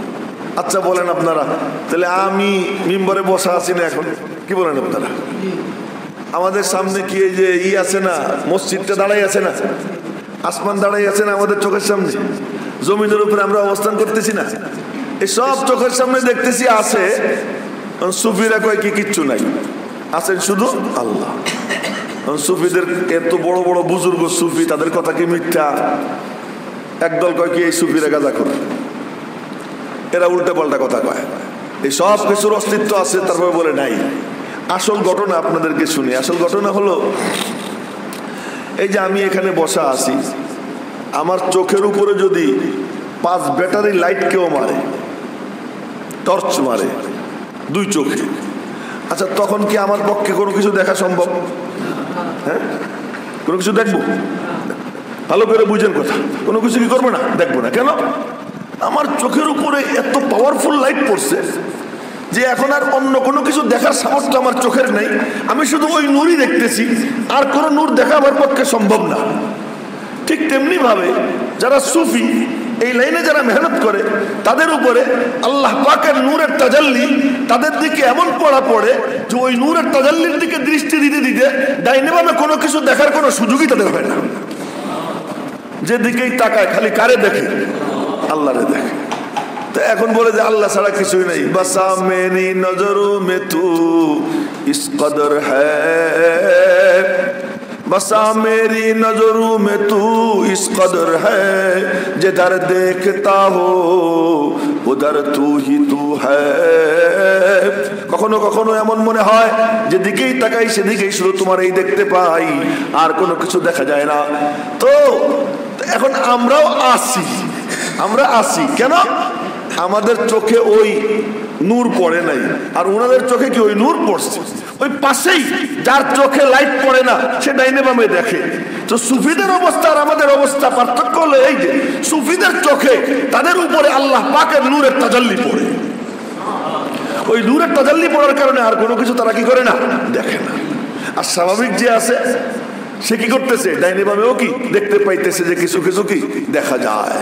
আচ্ছা বলেন আপনারা, তাহলে আমি মিম্বরে বসা আছি না এখন, কি বলেন আপনারা? আমাদের সামনে কি এই যে আছে না, মসজিদটা দাঁড়াই আছে না, আসমান দাঁড়াই আছে না আমাদের চোখের সামনে, জমিনের উপরে আমরা অবস্থান করতেছি না, এই সব চোখের সামনে দেখতেছি আছে। সুফিরা কয় কি কিচ্ছু নাই, আছেন শুধু আল্লাহ। সুফিদের এত বড় বড় বুজুর্গ সুফি, তাদের কথা কি মিথ্যা? একদল কয় কি এই সুফিরা গাঁজাখোর, এরা উল্টা পাল্টা কথা কয়, এই সব কিছুর অস্তিত্ব আছে, তারপরে বলে নাই। আসল ঘটনা আপনাদেরকে শুনি। আসল ঘটনা হলো এই যে আমি এখানে বসা আছি, আমার চোখের উপরে যদি 5 ব্যাটারি লাইট কেউ মারে, টর্চ মারে 2 চোখে, আচ্ছা তখন কি আমার পক্ষে কোনো কিছু দেখা সম্ভব? হ্যাঁ, কোনো কিছু দেখবো? ভালো করে বুঝেন কথা, কোনো কিছু কি করবো না? দেখবো না। কেন? আমার চোখের উপরে এত পাওয়ারফুল লাইট পড়ছে যে এখন আর অন্য কোনো কিছু দেখার সামর্থ্য আমার চোখের নেই, আমি শুধু ওই নূরই দেখতেছি, আর কোনো নূর দেখা আমার পক্ষে সম্ভব না। ঠিক তেমনি ভাবে যারা সুফি, এই লাইনে যারা মেহনত করে, তাদের উপরে আল্লাহ পাকের নূরের তাজাল্লি তাদের দিকে এমন পড়া পড়ে যে ওই নূরের তাজাল্লির দিকে দৃষ্টি দিতে দিতে ডাইনে বামে কোনো কিছু দেখার কোনো সুযোগই তাদের হয় না। যেদিকেই তাকায় খালি কারে দেখে? আল্লাহরে দেখে। তো এখন বলে যে আল্লাহ ছাড়া কিছুই নেই। বাসা মেরি নজরু মে তু ইস কদর হ্যায়, बसा मेरी नजरों में तू इस कदर है, जिधर देखता हो उधर तू ही तू है। কখনো কখনো এমন মনে হয় যে দিকেই তাকাই সেদিকেই শুধু তোমার এই দেখতে পাই, আর কোনো কিছু দেখা যায় না। তো এখন আমরাও আসি কেন? আমাদের চোখে ওই নূর পড়ে নাই, আর ওনাদের চোখে কি ওই নূর পড়ছে? ওই পাশেই যার চোখে লাইট পড়ে না সে ডাইনে বামে দেখে। তো সুফিদের অবস্থা আর আমাদের অবস্থা পার্থক্য হলো এই যে সুফিদের চোখে তাদের উপরে আল্লাহ পাকের নূরের তাজাল্লি পড়ে, ওই নূরের তাজাল্লি পড়ার কারণে আর কোনো কিছু তারা কি করে না? দেখে না। আর স্বাভাবিক যে আছে সে কি করতেছে? ডাইনে বামেও কি দেখতে পাইতেছে যে কিছু কিছু কি দেখা যায়।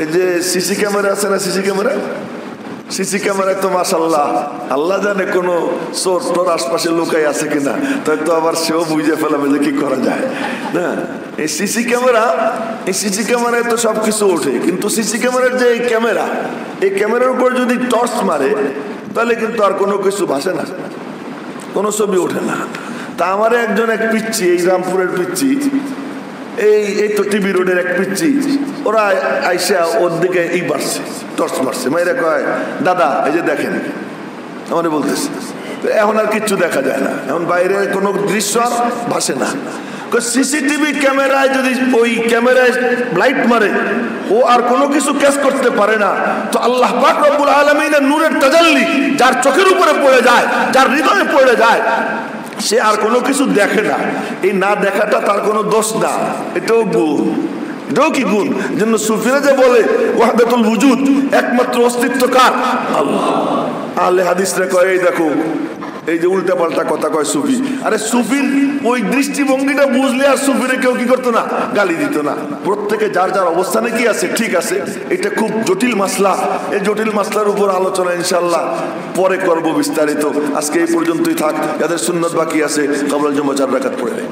এই যে সিসি ক্যামেরা আছে না, সিসি ক্যামেরায় তো মাশাআল্লাহ আল্লাহ জানে কোন চোর টোর আশপাশে লুকাই আছে কিনা, তাই তো আবার সেও বুঝে ফেলাবে যে কি করা যায় না। এই সিসি ক্যামেরায় তো সবকিছু ওঠে, কিন্তু সিসি ক্যামেরার যে এই ক্যামেরার উপর যদি টর্চ মারে তাহলে কিন্তু আর কোনো কিছু ভাসে না, কোনো ছবি ওঠে না। তা আমার একজন এক পিচ্ছি, এই রামপুরের পিচ্ছি, এই তো টিভি রোডের এক পিচ্ছি, ওরা আইসা ওর দিকে টর্চ মারছে, মাইরা কয় দাদা এই যে দেখেন, আমারে বলতেছে এখন আর কিচ্ছু দেখা যায় না, এখন বাইরে কোনো দৃশ্য আর ভাসে না। সিসিটিভি ক্যামেরায় যদি ওই ক্যামেরায় লাইট মারে ও আর কোনো কিছু ক্যাচ করতে পারে না, তো আল্লাহ পাক রব্বুল আলামিনের নূরের তাজাল্লি যার চোখের উপরে পড়ে যায়, যার হৃদয়ে পড়ে যায়, সে আর কোনো কিছু দেখে না। এই না দেখাটা তার কোনো দোষ না, এটাও গুণ। এটাও কি গুণ? জন্য সুফিরা যে বলে ওয়াহদাতুল ওয়াজুদ, একমাত্র অস্তিত্ব কার? আল্লাহ। আহলে হাদিসরা কয় এই দেখো, এই যে উল্টা পাল্টা কথা কয় সুফি। আরে সুফির ওই দৃষ্টিভঙ্গিটা বুঝলে আর সুফিরে কেউ কি করতো না? গালি দিত না। প্রত্যেকে যার যার অবস্থানে কি আছে ঠিক আছে, এটা খুব জটিল মাসলা। এই জটিল মাসলার উপর আলোচনা ইনশাআল্লাহ পরে করব বিস্তারিত। আজকে এই পর্যন্তই থাক, যাদের সুন্নত বাকি আছে কবল জুমা 4 রাকাত পড়ে নেয়।